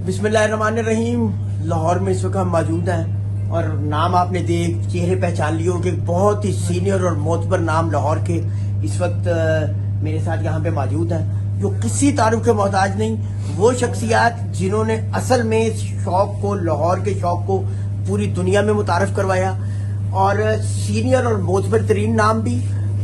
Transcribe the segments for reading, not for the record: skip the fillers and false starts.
बिस्मिल्लाहिर्रहमानिर्रहीम। लाहौर में इस वक्त हम मौजूद हैं और नाम आपने देख चेहरे पहचान लिए हो कि बहुत ही सीनियर और मोतबर नाम लाहौर के इस वक्त मेरे साथ यहाँ पे मौजूद हैं, जो किसी तारुफ के मोहताज नहीं। वो शख्सियात जिन्होंने असल में इस शौक को, लाहौर के शौक को पूरी दुनिया में मुतारफ करवाया, और सीनियर और मोतबर तरीन नाम भी,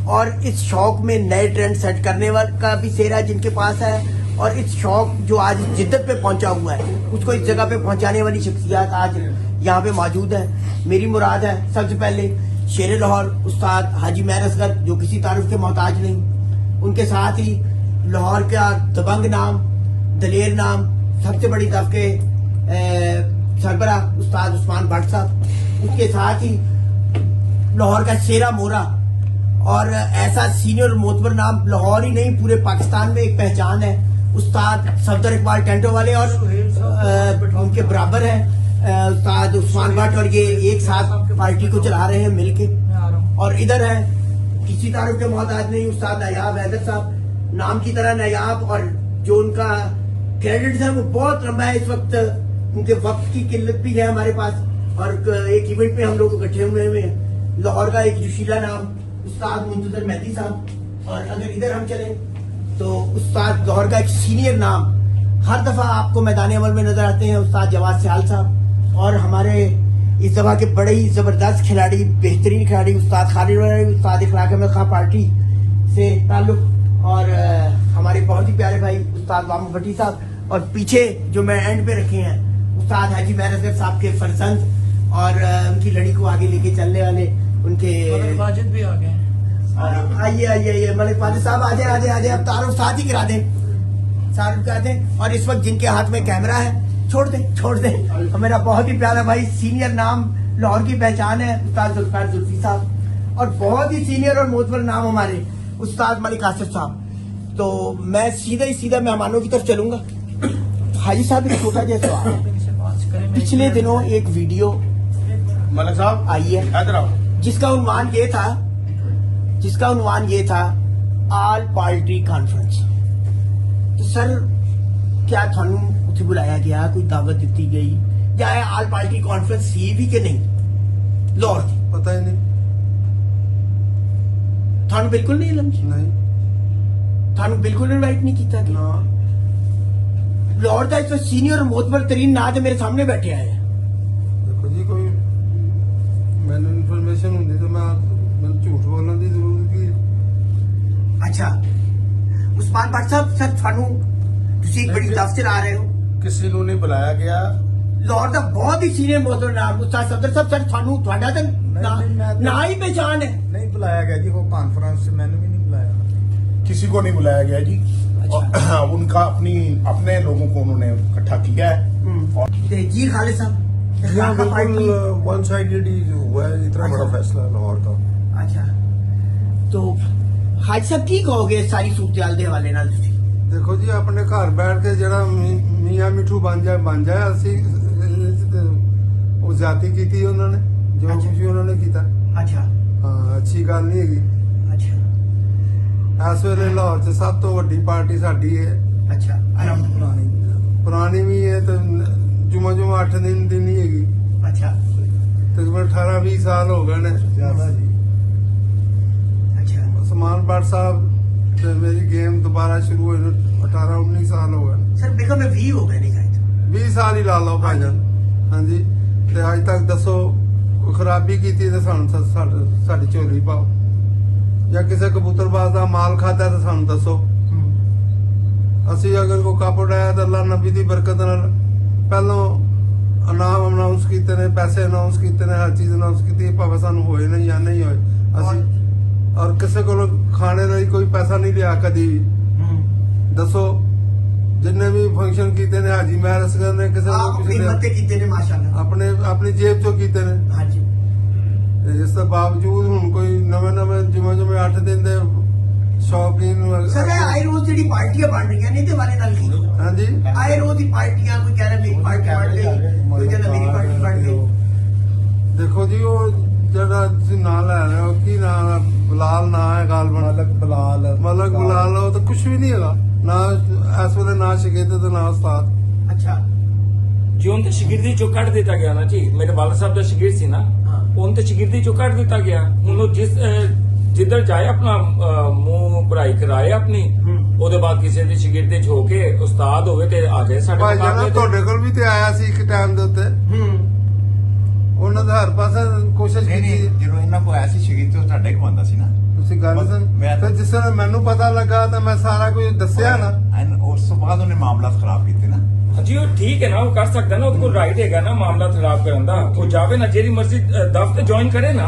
और इस शौक में नए ट्रेंड सेट करने वाला का भी सेहरा जिनके पास है, और इस शौक जो आज जिद्दत पे पहुंचा हुआ है उसको इस जगह पे पहुंचाने वाली शख्सियत आज यहाँ पे मौजूद है। मेरी मुराद है सबसे पहले शेर लाहौर उस्ताद हाजी महर असगर, जो किसी तारुफ के मोहताज नहीं। उनके साथ ही लाहौर का दबंग नाम, दलेर नाम, सबसे बड़ी दफ के सरबरा उस्ताद उस्मान भट्ट साहब। उसके साथ ही लाहौर का शेरा मोरा, और ऐसा सीनियर और मोतबर नाम लाहौर ही नहीं पूरे पाकिस्तान में एक पहचान है, उस्ताद सफदर इकबाल टेंटो वाले, और उनके बराबर है उस्ताद उस्मान भट्ट, और ये एक साथ पार्टी को चला रहे हैं मिलके। और इधर है किसी तारुफ के मोहताज नहीं, उस्ताद नायाब हैदर साहब, नाम की तरह नायाब, और जो उनका क्रेडिट है वो बहुत लंबा है। इस वक्त उनके वक्त की किल्लत भी है हमारे पास, और एक इवेंट में हम लोग इकट्ठे हुए हैं। लाहौर का एक जोशीला नाम उस्ताद मुंतजर मेहदी साहब, और अगर इधर हम चले तो उस्ताद लाहौर का एक सीनियर नाम हर दफा आपको मैदान अमल में नजर आते हैं, उस्ताद जवाद सियाल साहब। और हमारे इस दफा के बड़े ही जबरदस्त खिलाड़ी, बेहतरीन खिलाड़ी उस्ताद खालिद, उस्ताद इखलाक अहमद खां पार्टी से ताल्लुक, और हमारे बहुत ही प्यारे भाई उस्ताद वामू भट्टी साहब, और पीछे जो मैं एंड पे रखे हैं उस्ताद हाजी महर असगर साहब के फरजंद, और उनकी लड़ी को आगे लेके चलने वाले उनके वाजिद भी आ गए। आइए आइए आइए मलिक वाजिद साहब, आजे आजे आजे, अब तारुफ साथ ही करा दें, तारुफ करा दें। और इस वक्त जिनके हाथ में कैमरा है, छोड़ दें। और मेरा बहुत ही प्यारा भाई, सीनियर नाम लाहौर की पहचान है, उस्ताद जुल्फिकार जुल्फी साहब, और बहुत ही सीनियर और मोतबर नाम हमारे उस्ताद मलिक आसिफ साहब। तो मैं सीधा मेहमानों की तरफ चलूंगा। हाजी साहब एक छोटा जैसा सवाल है, पिछले दिनों एक वीडियो मलिक साहब आई है जिसका उन्वान ये था आल पार्टी कॉन्फ्रेंस। तो सर क्या थानू उसे बुलाया गया, कोई दावत दी गई, या आल पार्टी कॉन्फ्रेंस ही भी कि नहीं लाहौर थी? पता ही नहीं। थानू बिल्कुल नहीं लम्स? नहीं, थानू बिल्कुल इनवाइट नहीं किया गया? लाहौर का इस सीनियर और मोतबर तरीन नाम मेरे सामने बैठे आए हैं। देखो जी, कोई मैंने इन्फॉर्मेशन होंगी तो मैं झूठ बोलने की जरूरत की। अच्छा उस्मान भट्ट साहब, सर थानू तुसी एक बड़ी दफ चला रहे हो, किसी को नहीं बुलाया गया। लाहौर का बहुत ही सीनियर मोतबर नाम उस्ताद सफदर साहब, सर थानू ਤੁਹਾਡਾ ਤਾਂ ना ही पहचान है। नहीं बुलाया गया जी, वो कॉन्फ्रेंस से मैंने भी नहीं बुलाया, किसी को नहीं बुलाया गया जी। अच्छा। और उनका अपने लोगों को उन्होंने इकट्ठा किया है। और जी खालिद साहब, वन साइडेड ही हुआ है इतना बड़ा फैसला लाहौर का। अच्छा, तो हाजी साहब की कहोगे सारी सूरत दे हवाले नाल तुसी? देखो जी, अपने घर बैठ के जरा मियाँ मिठू बन जाए ਅਸੀਂ ਉਹ जाति की उन्होंने जो अच्छा। कुछ भी उन्होंने किया। अच्छा हाँ, अच्छी गल नहीं है। अच्छा इस वेले लाहौर च सब तो वड्डी पार्टी साडी है। अच्छा पुरानी भी है तो जुमा 8 दिन दी नहीं हैगी। अच्छा तकरीबन 18-20 साल हो गए ने ज्यादा जी। अच्छा उस्मान भट्ट साहब ते मेरी गेम दोबारा शुरू हुई 18-19 साल हो गए। सर देखो मैं 20 हो गए नहीं गए 20 साल ही ला लो भाईजान। हाँ जी, ते अज तक दसो कोई खराबी की ते साडी झोली पाओ, या किसी कबूतरबाज का माल खाता तो सानू दसो। ਅਸੀਂ अगर कोई कप उड़ाया तो अल्लाह नबी की बरकत नाल पहलों इनाम अनाउंस किए ने, पैसे अनाउंस किए ने, हर चीज अनाउंस की, भावें सानू होए नहीं या नहीं होए। ਅਸੀਂ और किसी को खाने का कोई पैसा नहीं लिया कदी भी। दसो जिन्ने भी फंक्शन किए ने हाजी महर असगर ने अपनी जेब चो किए ने। हाँ जी, इस बावजूद हुण कोई नवे जिमें 8 दिन दे शौकीन सर आए रोज जी पार्टियां बन रही नहीं तो वाले नाल की? हाँ जी, आए रोज ही पार्टियां, कोई कह रहा मेरी पार्टी बन गई, कोई कहता मेरी पार्टी बन गई। देखो जी, वो जरा ना लै रहे हो की ना बलाल ना है गाल मलक बलाल, वो तो कुछ भी नहीं है ना इस वे ना शिकेत ना उस्ताद। अच्छा ਜੀ ਉਹਨੂੰ ਤਾਂ ਸ਼ਾਗਿਰਦੀ ਚੋਂ ਕੱਢ ਦਿੱਤਾ ਗਿਆ ਨਾ ਜੀ। ਮੇਰੇ ਵਾਲਾ ਸਾਹਿਬ ਦਾ ਸ਼ਾਗਿਰਦ ਸੀ ਨਾ, ਉਹਨੂੰ ਤਾਂ ਸ਼ਾਗਿਰਦੀ ਚੋਂ ਕੱਢ ਦਿੱਤਾ ਗਿਆ। ਹੁਣ ਉਹ ਜਿੱਧਰ ਜਾਏ ਆਪਣਾ ਮੂੰਹ ਪੜ੍ਹਾਈ ਕਰਾਏ ਆਪਣੀ, ਉਹਦੇ ਬਾਅਦ ਕਿਸੇ ਦੀ ਸ਼ਾਗਿਰਦੀ ਚ ਹੋ ਕੇ ਉਸਤਾਦ ਹੋਵੇ ਤੇ ਆ ਜਾਏ ਸਾਡੇ ਭਾਈ ਮੁਕਾਬਲੇ ਜਾਨ ਤੇ। ਤੁਹਾਡੇ ਕੋਲ ਵੀ ਤੇ ਆਇਆ ਸੀ ਇੱਕ ਟਾਈਮ ਦੇ ਉੱਤੇ, ਉਹਨਾਂ ਦਾ ਹਰ ਪਾਸੇ ਕੋਸ਼ਿਸ਼ ਨਹੀਂ ਕੀਤੀ। ਨਹੀਂ, ਜਦੋਂ ਇਹਨਾਂ ਕੋਲ ਆਇਆ ਸੀ ਸ਼ਹੀਦ ਤੋਂ ਤੁਹਾਡੇ ਕੋਲ ਆਉਂਦਾ ਸੀ ਨਾ। ਤੁਸੀਂ ਗੱਲ ਸੁਣ, ਮੈਂ ਤਾਂ- ਫਿਰ ਜਿਸ ਤਰ੍ਹਾਂ ਮੈਨੂੰ ਪਤਾ ਲੱਗਾ ਤਾਂ ਮੈਂ ਸਾਰਾ ਕੁਝ ਦੱਸਿਆ ਨਾ। ਐਨ ਉਸ ਤੋਂ ਬਾਅਦ ਉਹਨੇ ਮਾਮਲਾ ਖਰਾਬ ਕੀਤੇ ਨਾ। ਜੀ ਉਹ ਠੀਕ ਹੈ ਨਾ, ਉਹ ਕਰ ਸਕਦਾ ਨਾ, ਉਹਦੇ ਕੋਲ ਰਾਈਟ ਹੈਗਾ ਨਾ ਮਾਮਲਾ ਖਰਾਬ ਕਰਨ ਦਾ। ਉਹ ਜਾਵੇ ਨਾ, ਜਿਹੜੀ ਮਰਜ਼ੀ ਦਫ਼ਤਰ ਜੁਆਇਨ ਕਰੇ ਨਾ,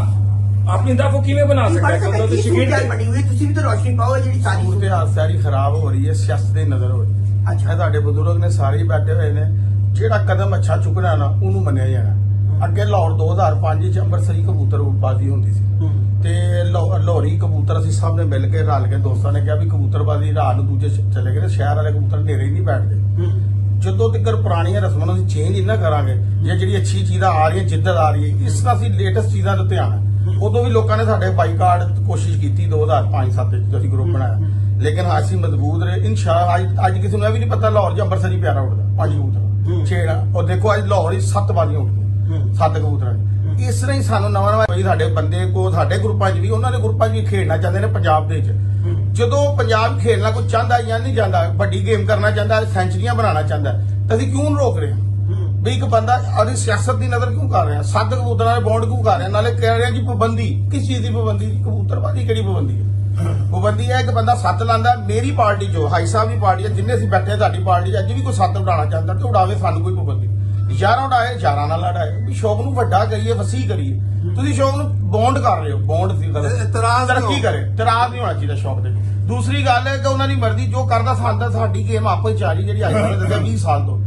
ਆਪਣੀ ਦਫ਼ਤਰ ਕਿਵੇਂ ਬਣਾ ਸਕਦਾ ਹੈ? ਕਿਉਂਕਿ ਉਹਦੇ ਸ਼ਾਗਿਰਦ ਬਣੀ ਹੋਈ, ਤੁਸੀਂ ਵੀ ਤਾਂ ਰੋਸ਼ਨੀ ਪਾਓ ਜਿਹੜੀ ਸਾਰੀ ਸੂਰਤ ਹਾਲ ਸਾਰੀ ਖਰਾਬ ਹੋ ਰਹੀ ਹੈ, ਸਿਆਸਤ ਦੀ ਨਜ਼ਰ ਹੋ ਰਹੀ ਹੈ। ਅੱਛਾ। ਇਹ ਤੁਹਾਡੇ ਬਜ਼ੁਰਗ ਨੇ ਸਾਰੇ ਹੀ ਬੈਠੇ ਹੋਏ ਨੇ, ਜਿਹੜਾ ਕਦਮ ਅੱਛਾ ਚੁੱਕਣਾ ਨਾ ਉਹਨੂੰ ਮੰਨਿਆ ਜਾਣਾ। ਅੱਗੇ ਲਾਹੌਰ 2005 ਚ ਅੰਮ੍ਰਿਤਸਰੀ ਕਬੂਤਰਬਾਜ਼ੀ ਹੁੰਦੀ ਸੀ ਤੇ ਲਾਹੌਰੀ ਕਬੂਤਰ ਅਸੀਂ ਸਭ ਨੇ ਮਿਲ ਕੇ ਰਲ ਕੇ ਦੋਸਤਾਂ ਨੇ ਕਿਹਾ ਵੀ ਕਬੂਤਰਬਾਜ਼ੀ ਰਾਤ ਨੂੰ ਦੂਜੇ ਚਲੇ ਗਏ ਤੇ ਸ਼ਹਿਰ ਵਾਲੇ ਕਬੂਤਰ ਹਨੇਰੇ ਹੀ ਨਹੀਂ ਬੈਠਦੇ। ਜਦੋਂ ਤੱਕ ਪੁਰਾਣੀਆਂ ਰਸਮਾਂ ਨੂੰ ਅਸੀਂ ਚੇਂਜ ਨਹੀਂ ਨਾ ਕਰਾਂਗੇ, ਜਾਂ ਜਿਹੜੀ ਅੱਛੀ ਚੀਜ਼ਾਂ ਆ ਰਹੀ ਹੈ, ਜਿੱਦਤ ਆ ਰਹੀ ਹੈ, ਇਸ ਤਰ੍ਹਾਂ ਅਸੀਂ ਲੇਟੈਸਟ ਚੀਜ਼ਾਂ ਦੇ ਉੱਤੇ ਆਣਾ। ਉਦੋਂ ਵੀ ਲੋਕਾਂ ਨੇ ਸਾਡੇ ਬਾਈਕਾਟ ਕੋਸ਼ਿਸ਼ ਕੀਤੀ 2005-7 ਚ ਅਸੀਂ ਗਰੁੱਪ ਬਣਾਇਆ, ਲੇਕਿਨ ਅਸੀਂ ਮਜ਼ਬੂਤ ਰਹੇ। ਇਨਸ਼ਾਅੱਲਾ ਅੱਜ ਕਿਸੇ ਨੂੰ ਇਹ ਵੀ ਨਹੀਂ ਪਤਾ ਲਾਹੌਰ 'ਚ ਅੰਮ੍ਰਿਤਸਰੀ ਪਿਆਰਾ ਉੱਡਦਾ 5 ਕਬੂਤਰ 6 ਉਹ ਦੇਖੋ ਅੱਜ ਲਾਹੌਰ 'ਚ 7 ਬਾਜ਼ੀਆਂ ਉੱਡੀਆਂ 7 ਕਬੂਤਰਾਂ ਦੀ। ਇਸ ਤਰ੍ਹਾਂ ਹੀ ਸਾਨੂੰ ਨਵਾਂ ਸਾਡੇ ਬੰਦੇ ਕੋ ਸਾਡੇ ਗਰੁੱਪਾਂ 'ਚ ਵੀ, ਉਹਨਾਂ ਦੇ ਗਰੁੱਪਾਂ 'ਚ ਵੀ ਖੇਡਣਾ ਚਾਹੁੰਦੇ ਨੇ ਪੰਜਾਬ ਦੇ ਵਿੱਚ। ਜਦੋਂ ਪੰਜਾਬ ਖੇਡਣਾ ਕੋਈ ਚਾਹੁੰਦਾ ਜਾਂ ਨਹੀਂ ਜਾਂਦਾ, ਵੱਡੀ ਗੇਮ ਕਰਨਾ ਚਾਹੁੰਦਾ, ਸੈਂਚਰੀਆਂ ਬਣਾਉਣਾ ਚਾਹੁੰਦਾ, ਤਾਂ ਅਸੀਂ ਕਿਉਂ ਰੋਕ ਰਹੇ ਹਾਂ? ਵੀ ਇੱਕ ਬੰਦਾ ਉਹਦੀ ਸਿਆਸਤ ਦੀ ਨਜ਼ਰ ਕਿਉਂ ਕਰ ਰਿਹਾ? 7 ਕਬੂਤਰਾਂ ਦੇ ਬੌਂਡ ਕਿਉਂ ਕਰ ਰਿਹਾ? ਨਾਲੇ ਕਹਿ ਰਿਹਾ ਜੀ ਪਾਬੰਦੀ, ਕਿਸ ਚੀਜ਼ ਦੀ ਪਾਬੰਦੀ? ਕਬੂਤਰਬਾਜ਼ੀ ਕਿਹੜੀ ਪਾਬੰਦੀ ਹੈ? ਪਾਬੰਦੀ ਹੈ ਇੱਕ ਬੰਦਾ 7 ਲਾਂਦਾ। ਮੇਰੀ ਪਾਰਟੀ ਜੋ ਹਾਈ ਸਾਹਿਬ ਦੀ ਪਾਰਟੀ ਹੈ, ਜਿੰਨੇ ਅਸੀਂ ਬੈਠੇ ਤੁਹਾਡੀ ਪਾਰਟੀ 'ਚ, ਅੱਜ ਵੀ ਕੋਈ 7 ਉਡਾਉਣਾ ਚਾਹੁੰਦਾ ਤੇ ਉਡਾਵੇ, ਸਾਨੂੰ ਕੋਈ ਪਾਬੰਦੀ। 11 ਉਡਾਏ, 11 ਨਾਲ ਲੜਾਏ, ਵੀ ਸ਼ੌਕ ਨੂੰ ਵੱਡਾ ਕਰੀਏ, ਵਸੀ ਕਰੀਏ। ਤੁਸੀਂ ਸ਼ੌਕ ਨੂੰ ਬੌਂਡ ਕਰ ਰਹੇ ਹੋ, ਬੌਂਡ ਦੀ ਇਤਰਾਜ਼ ਤਰੱਕੀ ਨਹੀਂ ਕਰੇ, ਇਤਰਾਜ਼ ਨਹੀਂ ਹੋਣਾ ਚਾਹੀਦਾ ਸ਼ੌਕ ਦੇ। ਦੂਸਰੀ ਗੱਲ ਹੈ ਕਿ ਉਹਨਾਂ ਦੀ ਮਰਜ਼ੀ ਜੋ ਕਰਦਾ, ਸਾਡੀ ਗੇਮ ਆਪਸ ਚ ਆ ਰਹੀ, ਜਿਹੜੀ ਅੱਜ ਨੇ ਦੱਸਿਆ 20 ਸਾਲ ਤੋਂ।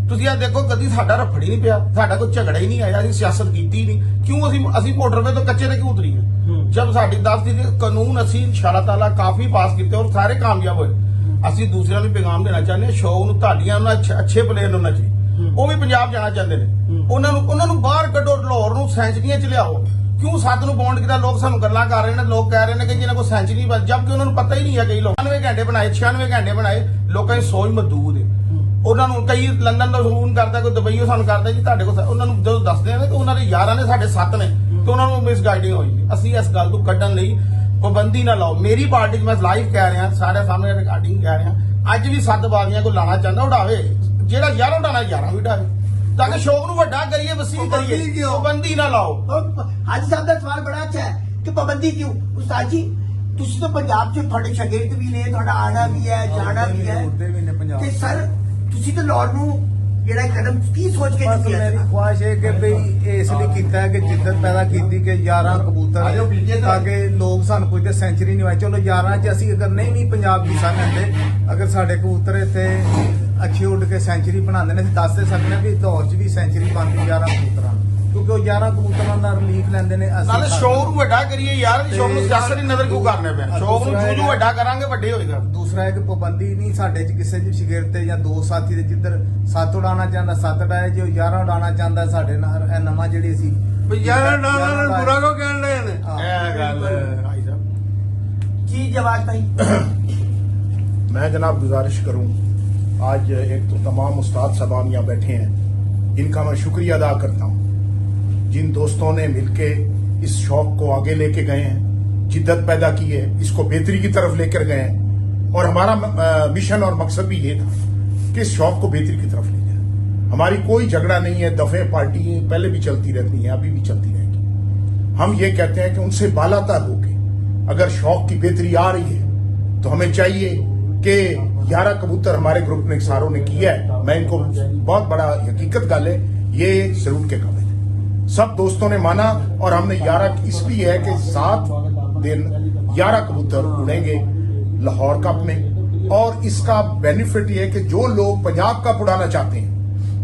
ਤੁਸੀਂ ਆ ਦੇਖੋ, ਕਦੀ ਸਾਡਾ ਰਫੜੀ ਨਹੀਂ ਪਿਆ, ਸਾਡਾ ਕੋਈ ਝਗੜਾ ਹੀ ਨਹੀਂ ਆਇਆ, ਅਸੀਂ ਸਿਆਸਤ ਕੀਤੀ ਨਹੀਂ। ਕਿਉਂ? ਅਸੀਂ ਮੋਟਰਵੇ ਤੋਂ ਕੱਚੇ ਤੇ ਕਿਉਂ ਉਤਰੀ ਹੈ? ਜਦ ਸਾਡੀ 10 ਦੀ ਕਾਨੂੰਨ ਅਸੀਂ ਇੰਸ਼ਾਅੱਲਾ ਤਾਲਾ ਕਾਫੀ ਪਾਸ ਕੀਤੇ ਔਰ ਸਾਰੇ ਕਾਮਯਾਬ ਹੋਏ। ਅਸੀਂ ਦੂਸਰਿਆਂ ਨੂੰ ਪੈਗਾਮ ਦੇਣਾ ਚਾਹੁੰਦੇ ਹਾਂ, ਸ਼ੌਕ ਨੂੰ ਤੁਹਾਡੀਆਂ ਉਹਨਾਂ ਅੱਛੇ ਪਲੇਅਰ ਨੂੰ ਚਾਹੀਏ, ਉਹ ਵੀ ਪੰਜਾਬ ਜਾਣਾ ਚਾਹੁੰਦੇ ਨੇ। ਉਹਨਾਂ ਨੂੰ ਬਾਹਰ ਕੱਢੋ, ਲਾਹੌਰ ਨੂੰ ਸੈਂਚਰੀਆਂ ਚ ਲਿਆਓ। ਕਿਉਂ 7 ਨੂੰ ਬੌਂਡ ਕੀਤਾ? ਲੋਕ ਸਾਨੂੰ ਗੱਲਾਂ ਕਰ ਰਹੇ ਨੇ, ਲੋਕ ਕਹਿ ਰਹੇ ਨੇ ਕਿ ਜਿਹਨਾਂ ਕੋਲ ਸੈਂਚਰੀ ਬਸ, ਜਦ ਕਿ ਉਹਨਾਂ ਨੂੰ ਪਤਾ ਹੀ ਨਹੀਂ ਹੈ। ਕਈ ਲੋਕ 99 ਘੰਟੇ ਬਣਾਏ, 96 ਘੰਟੇ ਬਣਾਏ, ਲੋਕਾਂ ਦੀ ਸੋਚ ਮਹਦੂਦ ਹੈ। ਉਹਨਾਂ ਨੂੰ ਕਈ ਲੰਡਨ ਦਾ ਫੋਨ ਕਰਦਾ, ਕੋਈ ਦੁਬਈਓ ਸਾਨੂੰ ਕਰਦਾ ਜੀ ਤੁਹਾਡੇ ਕੋਲ, ਉਹਨਾਂ ਨੂੰ ਜਦੋਂ ਦੱਸਦੇ ਨੇ ਕਿ ਉਹਨਾਂ ਦੇ ਯਾਰਾਂ ਨੇ ਸਾਡੇ 7 ਨੇ, ਤੇ ਉਹਨਾਂ ਨੂੰ ਮਿਸਗਾਈਡਿੰਗ ਹੋਈ। ਅਸੀਂ ਇਸ ਗੱਲ ਤੋਂ ਕੱਢਣ ਲਈ ਪਾਬੰਦੀ ਨਾ ਲਾਓ। ਮੇਰੀ ਪਾਰਟੀ 'ਚ ਮੈਂ ਲਾਈਵ ਕਹਿ ਰਿਹਾ, ਸਾਰੇ ਸਾਹਮਣੇ ਰਿਕਾਰਡਿੰਗ ਕਹਿ ਰਿਹਾ, ਅੱਜ ਵੀ 7 ਬਾਜ਼ੀਆਂ ਕੋਈ ਲਾਣਾ ਚਾਹੁੰਦਾ ਉਡਾਵੇ, ਜਿਹੜਾ 11 ਉਡਾਣਾ 11 ਵੀ ਉਡਾਵੇ, ਤਾਂ ਕਿ ਸ਼ੌਕ ਨੂੰ ਵੱਡਾ ਕਰੀਏ, ਵਸੀ ਕਰੀਏ। ਪਾਬੰਦੀ ਨਾ ਲਾਓ। ਹਾਜੀ ਸਾਹਿਬ ਦਾ ਸਵਾਲ ਬੜਾ ਅੱਛਾ ਹੈ ਕਿ ਪਾਬੰਦੀ ਕਿਉਂ? ਉਸਤਾਦ ਜੀ, ਤੁਸੀਂ ਤਾਂ ਪੰਜਾਬ 'ਚ ਤੁਹਾਡੇ ਸ਼ਾਗਿਰਦ ਵੀ ਨੇ, ਤੁਹਾਡਾ ਆਣਾ ਵੀ ਹੈ, ਜਾਣਾ ਵੀ ਹੈ, ਤੇ ਸਰ ਤੁਸੀਂ ਤਾਂ ਲਾਹੌਰ ਨੂੰ ਜਿਹੜਾ ਕਦਮ ਕੀ ਸੋਚ ਕੇ ਬਸ ਚੁੱਕਿਆ? ਮੇਰੀ ਖੁਆਇਸ਼ ਹੈ ਕਿ ਬਈ ਇਸ ਲਈ ਕੀਤਾ ਹੈ ਕਿ ਜਿੱਦਤ ਪੈਦਾ ਕੀਤੀ ਕਿ 11 ਕਬੂਤਰ, ਤਾਂ ਕਿ ਲੋਕ ਸਾਨੂੰ ਪੁੱਛਦੇ ਸੈਂਚਰੀ ਨਹੀਂ ਹੋਈ। ਚਲੋ 11 ਚ ਅਸੀਂ ਅਗਰ ਨਹੀਂ ਵੀ ਪੰਜਾਬ ਦੀ ਲੈਂਦੇ, ਅਗਰ ਸਾਡੇ ਕਬੂਤਰ ਇੱਥੇ ਅੱਛੇ ਉੱਡ ਕੇ ਸੈਂਚਰੀ ਬਣਾਉਂਦੇ ਨੇ, ਅਸੀਂ ਦੱਸ ਦੇ ਸਕਦੇ ਹਾਂ ਵੀ ਲਾਹੌਰ ਚ ਵੀ ਸੈਂਚਰੀ ਬਣਦੀ 11 ਕਬੂਤਰਾਂ, ਕਿਉਂਕਿ ਉਹ 11 ਕਬੂਤਰਾਂ ਦਾ ਰਿਲੀਫ ਲੈਂਦੇ ਨੇ। ਨਾਲੇ ਸ਼ੌਕ ਨੂੰ ਵੱਡਾ ਕਰੀਏ ਯਾਰ, ਸ਼ੌਕ ਨੂੰ ਸਿਆਸਤ ਦੀ ਨਜ਼ਰ ਕਿਉਂ ਕਰਨੇ ਪਿਆ? ਸ਼ੌਕ ਨੂੰ ਜੋ ਵੱਡਾ ਕਰਾਂਗੇ ਵੱਡੇ ਹੋਏਗਾ। ਦੂਸਰਾ ਇੱਕ ਪਾਬੰਦੀ ਨਹੀਂ ਸਾਡੇ ਚ ਕਿਸੇ ਦੀ ਸ਼ਾਗਿਰਦ ਤੇ ਜਾਂ ਦੋ ਸਾਥੀ ਦੇ, ਜਿੱਧਰ 7 ਉਡਾਉਣਾ ਚਾਹੁੰਦਾ 7 ਉਡਾਏ, ਜੇ 11 ਉਡਾਉਣਾ ਚਾਹੁੰਦਾ ਸਾਡੇ ਨਾਲ ਇਹ ਨਵਾਂ ਜਿਹੜੀ ਸੀ ਵੀ ਯਾਰ ਨਾਲ ਬੁਰਾ ਕੋ ਕਹਿਣ ਲਏ ਨੇ। ਇਹ ਗੱਲ ਭਾਈ ਸਾਹਿਬ जी जवाब भाई। मैं जनाब गुजारिश करूं, आज एक तो तमाम उस्ताद साहबान यहाँ बैठे हैं, इनका मैं शुक्रिया अदा करता हूं, जिन दोस्तों ने मिलके इस शौक को आगे लेके गए हैं, जिद्दत पैदा की है, इसको बेहतरी की तरफ लेकर गए हैं। और हमारा मिशन और मकसद भी ये था कि इस शौक को बेहतरी की तरफ ले जाए। हमारी कोई झगड़ा नहीं है, दफे पार्टी पहले भी चलती रहती हैं, अभी भी चलती रहेगी। हम ये कहते हैं कि उनसे बालातर होके अगर शौक की बेहतरी आ रही है तो हमें चाहिए कि 11 कबूतर हमारे ग्रुप ने सारों ने किया है, मैं इनको बहुत बड़ा हकीकत गल है, ये सलूट के काबिल है। सब दोस्तों ने माना और हमने 11 इसलिए है कि 7 दिन 11 कबूतर उड़ेंगे लाहौर कप में। और इसका बेनिफिट ये है कि जो लोग पंजाब कप उड़ाना चाहते हैं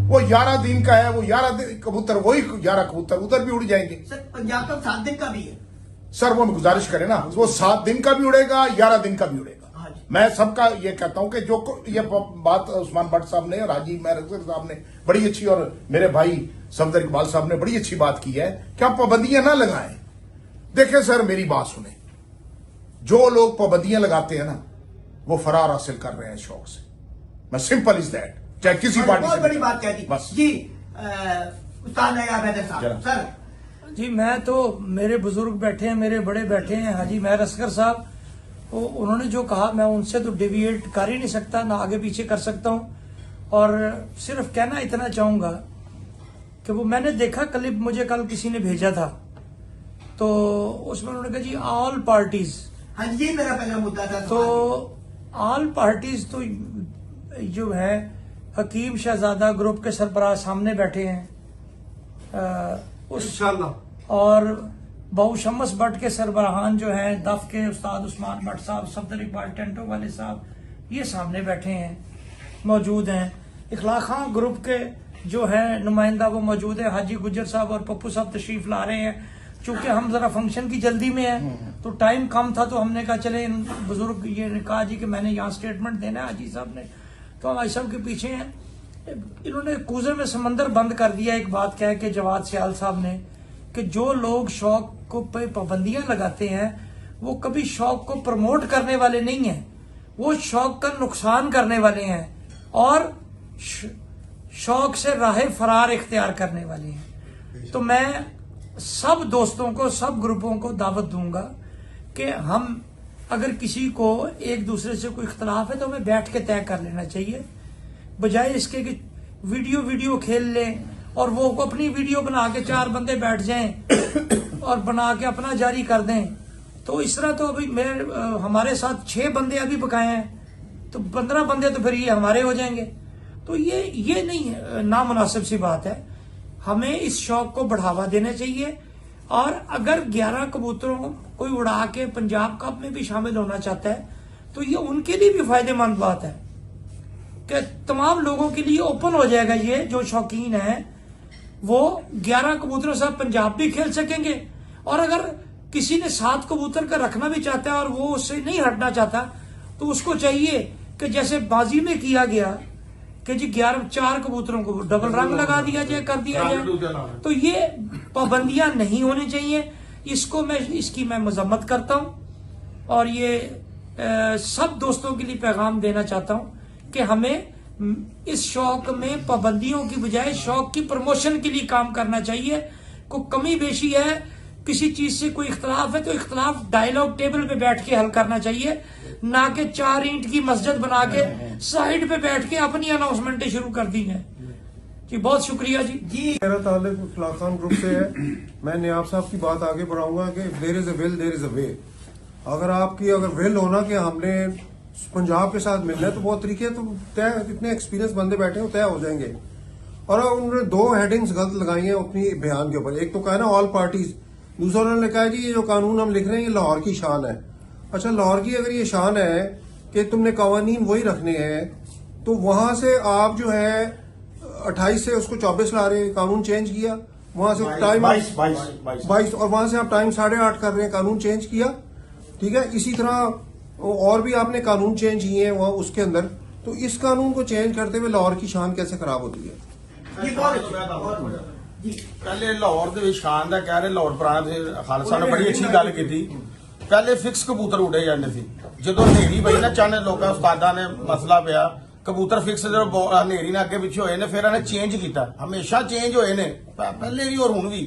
वो 11 दिन का है, वो 11 दिन कबूतर, वही 11 कबूतर उधर भी उड़ जाएंगे। सर पंजाब का 7 दिन का भी है। सर वो हम गुजारिश करें ना, वो 7 दिन का भी उड़ेगा, 11 दिन का भी उड़ेगा। हाँ जी। मैं सबका ये कहता हूं कि जो ये बात उस्मान भट्ट साहब ने और हाजी महरजर साहब ने बड़ी अच्छी, और मेरे भाई सफदर इकबाल साहब ने बड़ी अच्छी बात की है कि आप पाबंदियां ना लगाएं। देखें सर, मेरी बात सुने, जो लोग पाबंदियां लगाते हैं ना वो फरार हासिल कर रहे हैं शौक से। मैं सिंपल इज दैट, चाहे किसी पार्टी बहुत से बड़ी बात कह दी बस। जी। उस्ताद नयाब हैदर साहब जरा। सर। जी मैं तो, मेरे बुजुर्ग बैठे हैं, मेरे बड़े बैठे हैं, हाजी महर असगर साहब, तो उन्होंने जो कहा मैं उनसे तो डेविएट कर ही नहीं सकता, ना आगे पीछे कर सकता हूं। और सिर्फ कहना इतना चाहूंगा कि वो मैंने देखा क्लिप, मुझे कल किसी ने भेजा था, तो उसमें उन्होंने कहा जी ऑल पार्टीज, हाँ जी, मेरा पहला मुद्दा था। तो ऑल पार्टीज तो जो है हकीम शहजादा ग्रुप के सरबराह सामने बैठे हैं, उस इंशाल्लाह। और बहु शमस भट्ट के सरबराहान जो हैं दफ के उस्ताद उस्मान भट्ट साहब, सफदर इकबाल टेंटो वाले साहब, ये सामने बैठे हैं, मौजूद हैं। इखलाक खां ग्रुप के जो हैं नुमाइंदा वो मौजूद है, हाजी गुज्जर साहब और पप्पू साहब तशरीफ ला रहे हैं। चूंकि हम जरा फंक्शन की जल्दी में हैं तो टाइम कम था, तो हमने कहा चले इन बुजुर्ग, ये ने कहा जी कि मैंने यहाँ स्टेटमेंट देना है हाजी साहब ने, तो हम हाजी साहब के पीछे हैं। इन्होंने कूजे में समंदर बंद कर दिया एक बात कह के, जवाद सियाल साहब ने, कि जो लोग शौक को पे पाबंदियां लगाते हैं वो कभी शौक को प्रमोट करने वाले नहीं हैं, वो शौक का नुकसान करने वाले हैं और शौक से राह फरार इख्तियार करने वाले हैं। तो मैं सब दोस्तों को, सब ग्रुपों को दावत दूंगा कि हम अगर किसी को एक दूसरे से कोई इख्तलाफ है तो हमें बैठ के तय कर लेना चाहिए, बजाय इसके कि वीडियो खेल लें और वो अपनी वीडियो बना के 4 बंदे बैठ जाएं और बना के अपना जारी कर दें। तो इस तरह तो अभी हमारे साथ 6 बंदे अभी बकाए हैं, तो 15 बंदे तो फिर ये हमारे हो जाएंगे। तो ये नहीं है, नामुनासिब सी बात है। हमें इस शौक को बढ़ावा देना चाहिए, और अगर 11 कबूतरों को कोई उड़ा के पंजाब कप में भी शामिल होना चाहता है तो ये उनके लिए भी फायदेमंद बात है कि तमाम लोगों के लिए ओपन हो जाएगा। ये जो शौकीन है वो 11 कबूतरों से पंजाब भी खेल सकेंगे, और अगर किसी ने 7 कबूतर का रखना भी चाहता है और वो उससे नहीं हटना चाहता तो उसको चाहिए कि जैसे बाजी में किया गया कि जी 4 कबूतरों को डबल रंग लगा दिया जाए, कर दिया जाए। तो ये पाबंदियां नहीं होनी चाहिए, इसकी मैं मजम्मत करता हूं। और ये सब दोस्तों के लिए पैगाम देना चाहता हूं कि हमें इस शौक में पाबंदियों की बजाय शौक की प्रमोशन के लिए काम करना चाहिए। कोई कमी बेशी है, किसी चीज से कोई इख्तलाफ है तो इख्तलाफ डायलॉग टेबल पे बैठ के हल करना चाहिए, ना कि 4 ईंट की मस्जिद बना के साइड पे बैठ के अपनी अनाउंसमेंटें शुरू कर दी हैं। जी बहुत शुक्रिया जी। मेरा ताल्लुक इखलाक खान ग्रुप से है। मैं नयाब साहब की बात आगे बढ़ाऊंगा कि there is a will there is a way. अगर विल होना कि हमने पंजाब के साथ मिलना है तो बहुत तरीके तो तय, इतने एक्सपीरियंस बंदे बैठे हैं तय हो जाएंगे। और उन्होंने 2 हेडिंग्स गलत लगाई हैं अपनी बयान के ऊपर। एक तो कहा ना ऑल पार्टीज, दूसरा उन्होंने कहा जी ये जो कानून हम लिख रहे हैं ये लाहौर की शान है। अच्छा, लाहौर की अगर ये शान है कि तुमने कवानीन वही रखने हैं तो वहां से आप जो है 28 से उसको 24 ला रहे हैं, कानून चेंज किया, वहां से टाइम 22 और वहां से आप टाइम 8:30 कर रहे हैं, कानून चेंज किया। ठीक है, इसी तरह और भी आपने कानून चेंज किए हैं वहां उसके अंदर। तो इस कानून को चेंज करते हुए लाहौर की शान कैसे खराब होती है? पहले लाहौर ਦੇ ਵਿੱਚ ਸ਼ਾਨ ਦਾ ਕਹਿ ਰਹੇ, ਲਾਹੌਰ ਪੁਰਾਣਾ ਤੇ ਖਾਲਸਾ ਨੇ ਬੜੀ ਅੱਛੀ ਗੱਲ ਕੀਤੀ। ਪਹਿਲੇ ਫਿਕਸ ਕਬੂਤਰ ਉਡੇ ਜਾਂਦੇ ਸੀ, ਜਦੋਂ ਹਨੇਰੀ ਪਈ ਨਾ ਚਾਹਨੇ ਲੋਕਾਂ ਉਸਤਾਦਾਂ ਨੇ ਮਸਲਾ ਪਿਆ, ਕਬੂਤਰ ਫਿਕਸ ਜਦੋਂ ਹਨੇਰੀ ਨਾਲ ਅੱਗੇ ਪਿੱਛੇ ਹੋਏ ਨੇ ਫਿਰ ਇਹਨੇ ਚੇਂਜ ਕੀਤਾ, ਹਮੇਸ਼ਾ ਚੇਂਜ ਹੋਏ ਨੇ ਪਹਿਲੇ ਵੀ ਔਰ ਹੁਣ ਵੀ।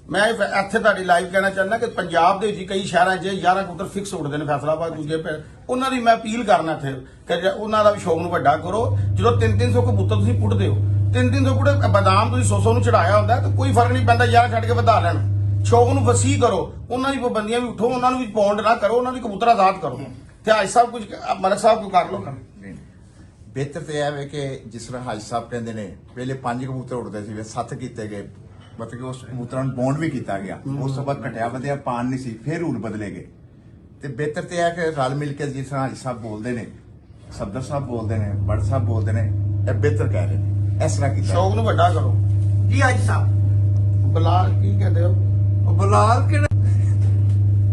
ਮੈਂ ਇੱਥੇ ਤੁਹਾਡੀ ਲਾਈਵ ਕਹਿਣਾ ਚਾਹੁੰਦਾ ਕਿ ਪੰਜਾਬ ਦੇ ਵਿੱਚ ਕਈ ਸ਼ਹਿਰਾਂ 'ਚ 11 ਕਬੂਤਰ ਫਿਕਸ ਉੱਡਦੇ ਨੇ, ਫੈਸਲਾਬਾਦ ਦੂਜੇ ਉਹਨਾਂ ਦੀ ਮੈਂ ਅਪੀਲ ਕਰਨਾ ਇੱਥੇ ਕਿ ਉਹਨਾਂ ਦਾ ਵੀ ਸ਼ੌਕ ਨੂੰ ਵੱਡਾ ਕਰੋ। ਜਦੋਂ 300 ਕਬੂਤਰ ਤੁਸੀਂ ਪੁੱਟਦੇ ਹੋ, 300 ਪੁੱਟ ਬਦਾਮ ਤੁਸੀਂ 100 ਨੂੰ ਚੜਾਇਆ ਹੁੰਦਾ ਤਾਂ ਕੋਈ ਫਰਕ ਨਹੀਂ ਪੈਂਦਾ, 11 ਛੱਡ ਕੇ ਵਧਾ ਲੈਣ। ਸ਼ੌਕ ਨੂੰ ਵਸੀਹ ਕਰੋ, ਉਹਨਾਂ ਦੀ ਪਾਬੰਦੀਆਂ ਵੀ ਉਠੋ, ਉਹਨਾਂ ਨੂੰ ਵੀ ਪੌਂਡ ਨਾ ਕਰੋ, ਉਹਨਾਂ ਦੀ ਕਬੂਤਰ ਆਜ਼ਾਦ ਕਰੋ। ਤੇ ਹਾਜੀ ਸਾਹਿਬ ਕੁਝ ਮਲਕ ਸਾਹਿਬ ਕੋ ਕਰ ਲਓ। ਬਿਹਤਰ ਤੇ ਇਹ ਹੈ ਕਿ ਜਿਸ ਤਰ੍ਹਾਂ ਹਾਜੀ ਸਾਹਿਬ ਕਹਿੰਦੇ ਨੇ ਪਹਿਲੇ 5 ਕਬੂਤਰ ਉੱਡਦੇ ਸੀ, 7 ਕੀਤੇ ਗਏ, ਮਤਲਬ ਕਿ ਉਸ ਕਬੂਤਰਾਂ ਨੂੰ ਬੌਂਡ ਵੀ ਕੀਤਾ ਗਿਆ, ਉਸ ਤੋਂ ਬਾਅਦ ਘਟਿਆ ਵਧਿਆ ਪਾਣ ਨਹੀਂ ਸੀ, ਫਿਰ ਰੂਲ ਬਦਲੇ ਗਏ। ਤੇ ਬਿਹਤਰ ਤੇ ਇਹ ਕਿ ਰਲ ਮਿਲ ਕੇ ਜਿਸ ਤਰ੍ਹਾਂ ਹਾਜੀ ਸਾਹਿਬ ਬੋਲਦੇ ਨੇ, ਸਫਦਰ ਸਾਹਿਬ ਬੋਲਦੇ ਨੇ, ਬੜ ਸਾਹਿਬ ਬੋਲਦੇ ਨੇ, ਇਹ ਬਿਹਤਰ ਕਹਿ ਰਹੇ ਨੇ, ਇਸ ਤਰ੍ਹਾਂ ਕੀਤਾ ਸ਼ੌਕ ਨੂੰ ਵੱਡਾ ਕਰੋ। ਜੀ ਹਾਜੀ ਸਾਹਿਬ। ਬਲਾਲ ਕੀ ਕਹਿੰਦੇ ਹੋ? ਬਲਾਲ ਕਿਹੜਾ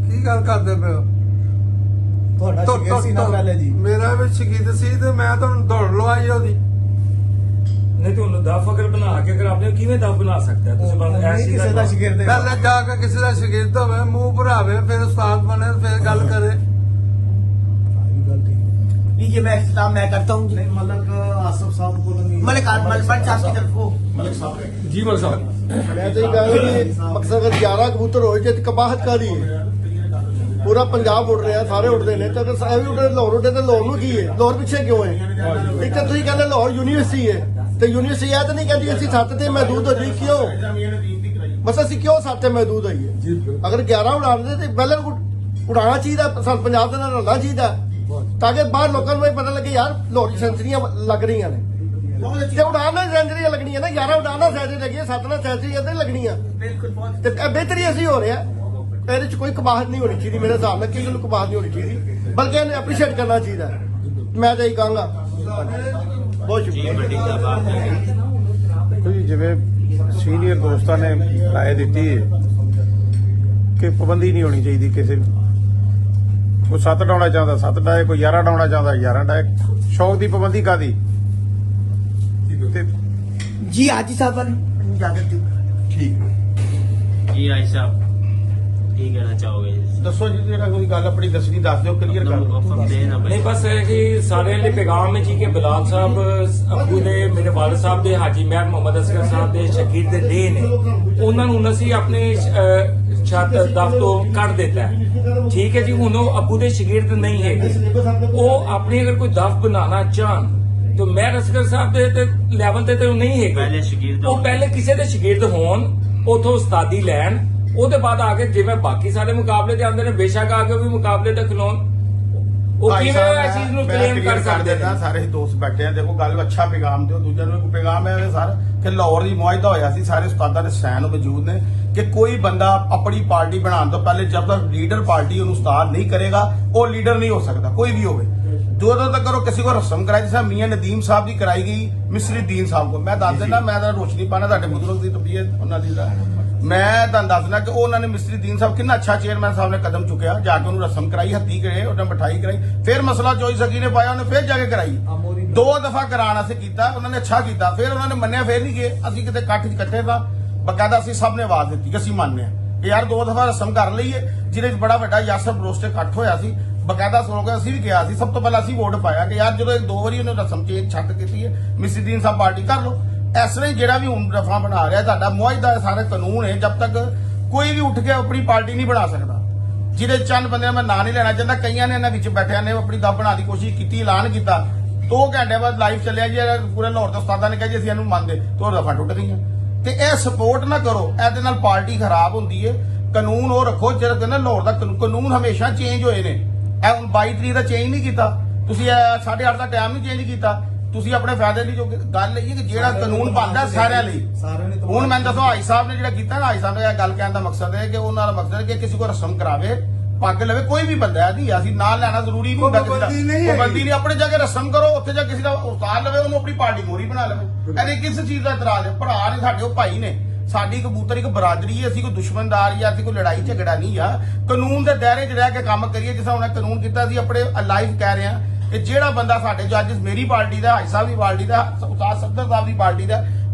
ਕੀ ਗੱਲ ਕਰਦੇ ਪਏ ਹੋ? ਤੁਹਾਡਾ ਸ਼ਿਕਰ ਸੀ ਨਾ ਪਹਿਲੇ ਜੀ। ਮੇਰਾ ਵੀ ਸ਼ਕੀਦ ਸੀ ਤੇ ਮੈਂ ਤੁਹਾਨੂੰ ਦੌੜ ਲਵਾਈ ਉਹਦੀ। नहीं तो दफ अगर बना के अगर आपने किवें दफ बना सकता है ਤੁਸੀਂ ਬਸ ਐਸੀ ਕਿਸੇ ਦਾ ਸ਼ਿਕਰ ਦੇ ਪਹਿਲੇ ਜਾ ਕੇ ਕਿਸੇ ਦਾ ਸ਼ਾਗਿਰਦ ਹੋਵੇ, ਮੂੰਹ ਭਰਾਵੇ, ਫਿਰ ਉਸਤਾਦ ਬਣੇ, ਫਿਰ ਗੱਲ ਕਰੇ। लीजिए मैं इख्तिताम मैं करता हूँ जी। मलक आसफ साहब को मलिक साहब की तरफ हो। ਜੀ ਮਲ ਸਾਹਿਬ ਮੈਂ ਤਾਂ ਇਹ ਕਹਾਂਗਾ ਕਿ ਮਕਸਦ ਅਗਰ 11 ਕਬੂਤਰ ਹੋਏ ਜੇ ਕਬਾਹਤ ਕਾਦੀ ਹੈ ਪੂਰਾ ਪੰਜਾਬ ਉੱਡ ਰਿਹਾ ਸਾਰੇ ਉੱਡਦੇ ਨੇ ਤਾਂ ਅਗਰ ਸਾਰੇ ਉੱਡਦੇ ਲਾਹੌਰ ਉੱਡੇ ਤਾਂ ਲਾਹੌਰ ਨੂੰ ਕੀ ਹੈ ਲਾਹੌਰ ਪਿੱਛੇ ਕਿਉਂ ਹੈ ਇੱਕ ਤਾਂ ਤੁਸੀਂ ਕਹਿੰਦੇ ਲਾਹੌਰ ਯੂਨੀਵਰਸਿਟੀ ਹੈ ਤੇ ਯੂਨੀਵਰਸਿਟੀ ਇਹ ਤਾਂ ਨਹੀਂ ਕਹਿੰਦੀ ਅਸੀਂ 7 ਤੇ ਮਹਿਦੂਦ ਹੋ ਜਾਈ ਕਿਉਂ ਬਸ ਅਸੀਂ ਕਿਉਂ 7 ਤੇ ਮਹਿਦੂਦ ਹੋਈਏ ਅਗਰ 11 ਉਡਾਉਂਦੇ ਤੇ ਪਹਿਲਾਂ ਉਡਾਉਣਾ ਚਾਹੀਦਾ ਸਾਨੂੰ ਪੰਜਾਬ ਦੇ ਨਾਲ ਰਲਣਾ ਚਾਹੀਦਾ ਤਾਂ ਕਿ ਬਾਹਰ ਲੋਕਾਂ ਨੂੰ ਇਹ ਪਤਾ ਲੱਗੇ ਯਾਰ ਲਾਹੌਰ ਸੈਂਚਰੀਆਂ ਲੱਗ ਰਹੀਆਂ ਨੇ ਤੇ ਉਡਾਣਾ ਸੈਂਚਰੀਆਂ ਲੱਗਣੀਆਂ ਨਾ 11 ਉਡਾਣਾ ਸੈਂਚਰੀ ਲੱਗੀਆਂ 7 ਨਾਲ ਸੈਂਚਰੀਆਂ ਤੇ ਲੱਗਣੀਆਂ ਤੇ ਇਹ ਬਿਹਤਰੀ ਅਸੀਂ ਹੋ ਰਿਹਾ ਇਹਦੇ ਚ ਕੋਈ ਕਬਾਹਤ ਨਹੀਂ ਹੋਣੀ ਚਾਹੀਦੀ ਮੇਰੇ ਹਿਸਾਬ ਨਾਲ ਕਿਸੇ ਨੂੰ ਕਬਾਹਤ ਨਹੀਂ ਹੋਣੀ ਚਾਹੀਦੀ ਬਲਕਿ ਇਹਨੂੰ ਐਪਰੀਸ਼ੀਏਟ ਕਰਨਾ ਚਾਹੀਦਾ ਮੈਂ ਤਾਂ ਇਹ ਕਹਾਂਗਾ ਬਹੁਤ ਸ਼ੁਕਰੀਆ ਕੋਈ ਜਿਵੇਂ ਸੀਨੀਅਰ ਦੋਸਤਾਂ ਨੇ ਰਾਏ ਦਿੱਤੀ ਹੈ ਕਿ ਪਾਬੰਦੀ ਨਹੀਂ ਹੋਣੀ ਚਾਹੀਦੀ ਕਿਸੇ ਕੋਈ 7 ਡਾਉਣਾ ਚਾਹੁੰਦਾ 7 ਡਾਏ ਕੋਈ 11 ਡਾਉਣਾ ਚਾਹੁੰਦਾ 11 ਡਾਏ ਸ਼ੌਕ ਦੀ ਪਾਬੰਦੀ ਕਾਦੀ ਤੇ जी हाजी साहब ने इजाजत दी। जी भाई साहब ਕੀ ਕਹਿਣਾ ਚਾਹੋਗੇ ਦੱਸੋ ਜੀ ਜਿਹੜਾ ਕੋਈ ਗੱਲ ਆਪਣੀ ਦੱਸਣੀ ਦੱਸ ਦਿਓ ਕਲੀਅਰ ਕਰ ਦਿਓ नहीं बस है कि सारे लिए पैगाम है जी कि बिलाल साहब अबू ने मेरे वालिद साहब दे हाजी महर मोहम्मद असगर साहब दे शकीर दे डे ने ਉਹਨਾਂ ਨੂੰ ਅਸੀਂ ਆਪਣੇ ਛੱਤ ਦਫ਼ ਤੋਂ ਕੱਢ ਦਿੱਤਾ ਹੈ ਠੀਕ ਹੈ ਜੀ ਹੁਣ ਉਹ ਅਬੂ ਦੇ ਸ਼ਾਗਿਰਦ ਨਹੀਂ ਹੈਗੇ ਉਹ ਆਪਣੀ ਅਗਰ ਕੋਈ ਦਫ਼ ਬਣਾਉਣਾ ਚਾਹਣ तो मैं असगर साहब दे ਲੈਵਲ ਤੇ ਤੇ ਉਹ ਨਹੀਂ ਹੈਗੇ ਪਹਿਲੇ ਸ਼ਾਗਿਰਦ ਉਹ ਪਹਿਲੇ ਕਿਸੇ ਦੇ ਸ਼ਾਗਿਰਦ ਹੋਣ ਉਥੋਂ ਉਸਤਾਦੀ ਲੈਣ ਉਹਦੇ ਬਾਅਦ ਆ ਕੇ ਜਿਵੇਂ ਬਾਕੀ ਸਾਰੇ ਮੁਕਾਬਲੇ ਤੇ ਆਉਂਦੇ ਨੇ ਬੇਸ਼ੱਕ ਆ ਕੇ ਵੀ ਮੁਕਾਬਲੇ ਤੇ ਖਲੋਣ ਉਹ ਭਾਈ ਕਿਵੇਂ ਸਾਹਿਬ, ਇਸ ਚੀਜ਼ ਨੂੰ ਮੈਂ ਕਲੇਮ clear ਕਰ ਸਕਦੇ ਦੇਣਾ, ਨੇ ਸਾਰੇ ਦੋਸਤ ਬੈਠੇ ਆ ਦੇਖੋ ਗੱਲ ਅੱਛਾ ਪੈਗਾਮ ਦਿਓ ਦੂਜਿਆਂ ਨੂੰ ਇੱਕ ਪੈਗਾਮ ਹੈ ਸਰ ਕਿ ਲਾਹੌਰ ਦੀ ਮੁਆਹਦਾ ਹੋਇਆ ਸੀ ਸਾਰੇ ਉਸਤਾਦਾਂ ਦੇ ਸੈਨ ਮੌਜੂਦ ਨੇ ਕਿ ਕੋਈ ਬੰਦਾ ਆਪਣੀ ਪਾਰਟੀ ਬਣਾਉਣ ਤੋਂ ਪਹਿਲੇ ਜਦ ਤੱਕ ਲੀਡਰ ਪਾਰਟੀ ਉਹਨੂੰ ਉਸਤਾਦ ਨਹੀਂ ਕਰੇਗਾ ਉਹ ਲੀਡਰ ਨਹੀਂ ਹੋ ਸਕਦਾ ਕੋਈ ਵੀ ਹੋਵੇ ਜਦੋਂ ਤੱਕ ਉਹ ਕਿਸੇ ਕੋ ਰਸਮ ਕਰਾਈ ਜਿਸ ਮੀਆਂ ਨਦੀਮ ਸਾਹਿਬ ਦੀ ਕਰਾਈ ਗਈ ਮਿਸਰੀ ਦੀਨ ਸਾਹਿਬ ਕੋ ਮੈਂ ਦੱਸ ਦਿੰਦਾ ਮੈਂ ਤਾਂ ਰੋਸ਼ਨੀ ਪਾਣਾ ਤੁਹਾਡੇ ਬਜ਼ੁਰਗ ਦੀ ਤਬੀਅਤ ਉਹਨਾਂ ਦੀ ਦਾ ਮੈਂ ਤੁਹਾਨੂੰ ਦੱਸਣਾ ਕਿ ਉਹਨਾਂ ਨੇ ਮਿਸਰੀ ਦੀਨ ਸਾਹਿਬ ਕਿੰਨਾ ਅੱਛਾ ਚੇਅਰਮੈਨ ਸਾਹਿਬ ਨੇ ਕਦਮ ਚੁੱਕਿਆ ਜਾ ਕੇ ਉਹਨੂੰ ਰਸਮ ਕਰਾਈ ਹੱਥੀ ਕਰੇ ਉਹਨੇ ਮਠਾਈ ਕਰਾਈ ਫਿਰ ਮਸਲਾ ਚੋਈ ਸਕੀ ਨੇ ਪਾਇਆ ਉਹਨੇ ਫਿਰ ਜਾ ਕੇ ਕਰਾਈ 2 ਦਫਾ ਕਰਾਉਣ ਅਸੀਂ ਕੀਤਾ ਉਹਨਾਂ ਨੇ ਅੱਛਾ ਕੀਤਾ ਫਿਰ ਉਹਨਾਂ ਨੇ ਮੰਨਿਆ ਫਿਰ ਨਹੀਂ ਗਏ ਅਸੀਂ ਕਿਤੇ ਇਕੱਠ 'ਚ ਇਕੱਠੇ ਤਾਂ ਬਕਾਇਦਾ ਅਸੀਂ ਸਭ ਨੇ ਆਵਾਜ਼ ਦਿੱਤੀ ਕਿ ਅਸੀਂ ਮੰਨਦੇ ਹਾਂ ਕਿ ਯਾਰ 2 ਦਫਾ ਰਸਮ ਕਰ ਲਈਏ ਜਿਹਦੇ 'ਚ ਬੜਾ ਵੱਡਾ ਯਾਸਰ ਬਰੋਸਟੇ ਇਕੱਠ ਹੋਇਆ ਸੀ ਬਕਾਇਦਾ ਸਲੋਗਨ ਅਸੀਂ ਵੀ ਕਿਹਾ ਸੀ ਸਭ ਤੋਂ ਪਹਿਲਾਂ ਅਸੀਂ ਵੋਟ ਪਾਇਆ ਕਿ ਯਾਰ ਜਦੋਂ 2 ਵਾਰੀ ਉਹਨੇ ਰਸਮ ਚੇਂਜ ਛੱਡ ਕੀਤੀ ਹੈ ਮਿਸਰੀ ਦੀਨ ਸਾਹਿਬ ਪਾਰਟੀ ਕਰ ਲਓ ਇਸ ਤਰ੍ਹਾਂ ਹੀ ਜਿਹੜਾ ਵੀ ਹੁਣ ਰਫਾ ਬਣਾ ਰਿਹਾ ਤੁਹਾਡਾ ਮੁਆਹਦਾ ਸਾਰੇ ਕਾਨੂੰਨ ਹੈ ਜਦ ਤੱਕ ਕੋਈ ਵੀ ਉੱਠ ਕੇ ਆਪਣੀ ਪਾਰਟੀ ਨਹੀਂ ਬਣਾ ਸਕਦਾ ਜਿਹਦੇ ਚੰਦ ਬੰਦੇ ਮੈਂ ਨਾਂ ਨਹੀਂ ਲੈਣਾ ਚਾਹੁੰਦਾ ਕਈਆਂ ਨੇ ਇਹਨਾਂ ਵਿੱਚ ਬੈਠਿਆਂ ਨੇ ਆਪਣੀ ਦਫ ਬਣਾਉਣ ਦੀ ਕੋਸ਼ਿਸ਼ ਕੀਤੀ ਐਲਾਨ ਕੀਤਾ 2 ਘੰਟੇ ਬਾਅਦ ਲਾਈਵ ਚੱਲਿਆ ਜੀ ਪੂਰੇ ਲਾਹੌਰ ਦੇ ਉਸਤਾਦਾਂ ਨੇ ਕਿਹਾ ਜੀ ਅਸੀਂ ਇਹਨੂੰ ਮੰਨਦੇ ਤੋਂ ਦਫਾ ਟੁੱਟ ਗਈਆਂ ਤੇ ਇਹ ਸਪੋਰਟ ਨਾ ਕਰੋ ਇਹਦੇ ਨਾਲ ਪਾਰਟੀ ਖਰਾਬ ਹੁੰਦੀ ਹੈ ਕਾਨੂੰਨ ਉਹ ਰੱਖੋ ਜਿਹੜਾ ਕਹਿੰਦਾ ਲਾਹੌਰ ਦਾ ਕਾਨੂੰਨ ਹਮੇਸ਼ਾ ਚੇਂਜ ਹੋਏ ਨੇ ਇਹ ਹੁਣ 22 ਤਰੀਕ ਦਾ ਚੇਂਜ ਨਹੀਂ ਕੀਤਾ ਤੁਸੀਂ 8:30 ਦਾ ਟਾਈਮ ਨਹੀਂ ਚੇਂਜ ਕੀਤਾ ਤੁਸੀਂ ਆਪਣੇ ਫਾਇਦੇ ਲਈ ਜੋ ਗੱਲ ਹੈ ਕਿ ਜਿਹੜਾ ਕਾਨੂੰਨ ਬਣਦਾ ਸਾਰਿਆਂ ਲਈ ਹੁਣ ਮੈਂ ਦੱਸੋ ਹਾਈ ਸਾਹਿਬ ਨੇ ਜਿਹੜਾ ਕੀਤਾ ਨਾ ਹਾਈ ਸਾਹਿਬ ਨੇ ਇਹ ਗੱਲ ਕਹਿਣ ਦਾ ਮਕਸਦ ਹੈ ਕਿ ਉਹਨਾਂ ਦਾ ਮਕਸਦ ਹੈ ਕਿ ਕਿਸੇ ਕੋ ਰਸਮ ਕਰਾਵੇ ਪੱਗ ਲਵੇ ਕੋਈ ਵੀ ਬੰਦਾ ਹੈ ਦੀ ਅਸੀਂ ਨਾਲ ਲੈਣਾ ਜ਼ਰੂਰੀ ਨਹੀਂ ਹੁੰਦਾ ਕਿਸੇ ਦਾ ਪਾਬੰਦੀ ਨਹੀਂ ਆਪਣੇ ਜਾ ਕੇ ਰਸਮ ਕਰੋ ਉੱਥੇ ਜਾ ਕਿਸੇ ਦਾ ਉਤਾਰ ਲਵੇ ਉਹਨੂੰ ਆਪਣੀ ਪਾਰਟੀ ਮੋਰੀ ਬਣਾ ਲਵੇ ਇਹਦੇ ਕਿਸ ਚੀਜ਼ ਦਾ ਇਤਰਾਜ਼ ਹੈ ਭਰਾ ਨੇ ਸਾਡੇ ਉਹ ਭਾਈ ਨੇ ਸਾਡੀ ਕਬੂਤਰ ਇੱਕ ਬਰਾਦਰੀ ਹੈ ਅਸੀਂ ਕੋਈ ਦੁਸ਼ਮਣਦਾਰ ਜਾਂ ਅਸੀਂ ਕੋਈ ਲੜਾਈ ਝਗੜਾ ਨਹੀਂ ਆ ਕਾਨੂੰਨ ਦੇ ਦਾਇਰੇ 'ਚ ਰਹਿ ਕੇ ਕੰਮ ਕਰੀਏ ਜਿਸ ਤਰ੍ਹਾਂ ਉਹਨੇ ਕਾਨੂੰਨ ਕੀਤਾ ਸੀ ਆਪਣੇ ਲਾਈਵ ਕਹਿ ਰਹੇ ਆ ਕਿ ਜਿਹੜਾ ਬੰਦਾ ਸਾਡੇ ਜੱਜ ਮੇਰੀ ਪਾਰਟੀ ਦਾ ਹਾਈ ਸਾਹਿਬ ਦੀ ਪਾਰਟੀ ਦਾ ਉਸਤਾਦ ਸਫਦਰ ਸਾਹਿਬ ਦੀ ਪਾਰਟੀ ਦਾ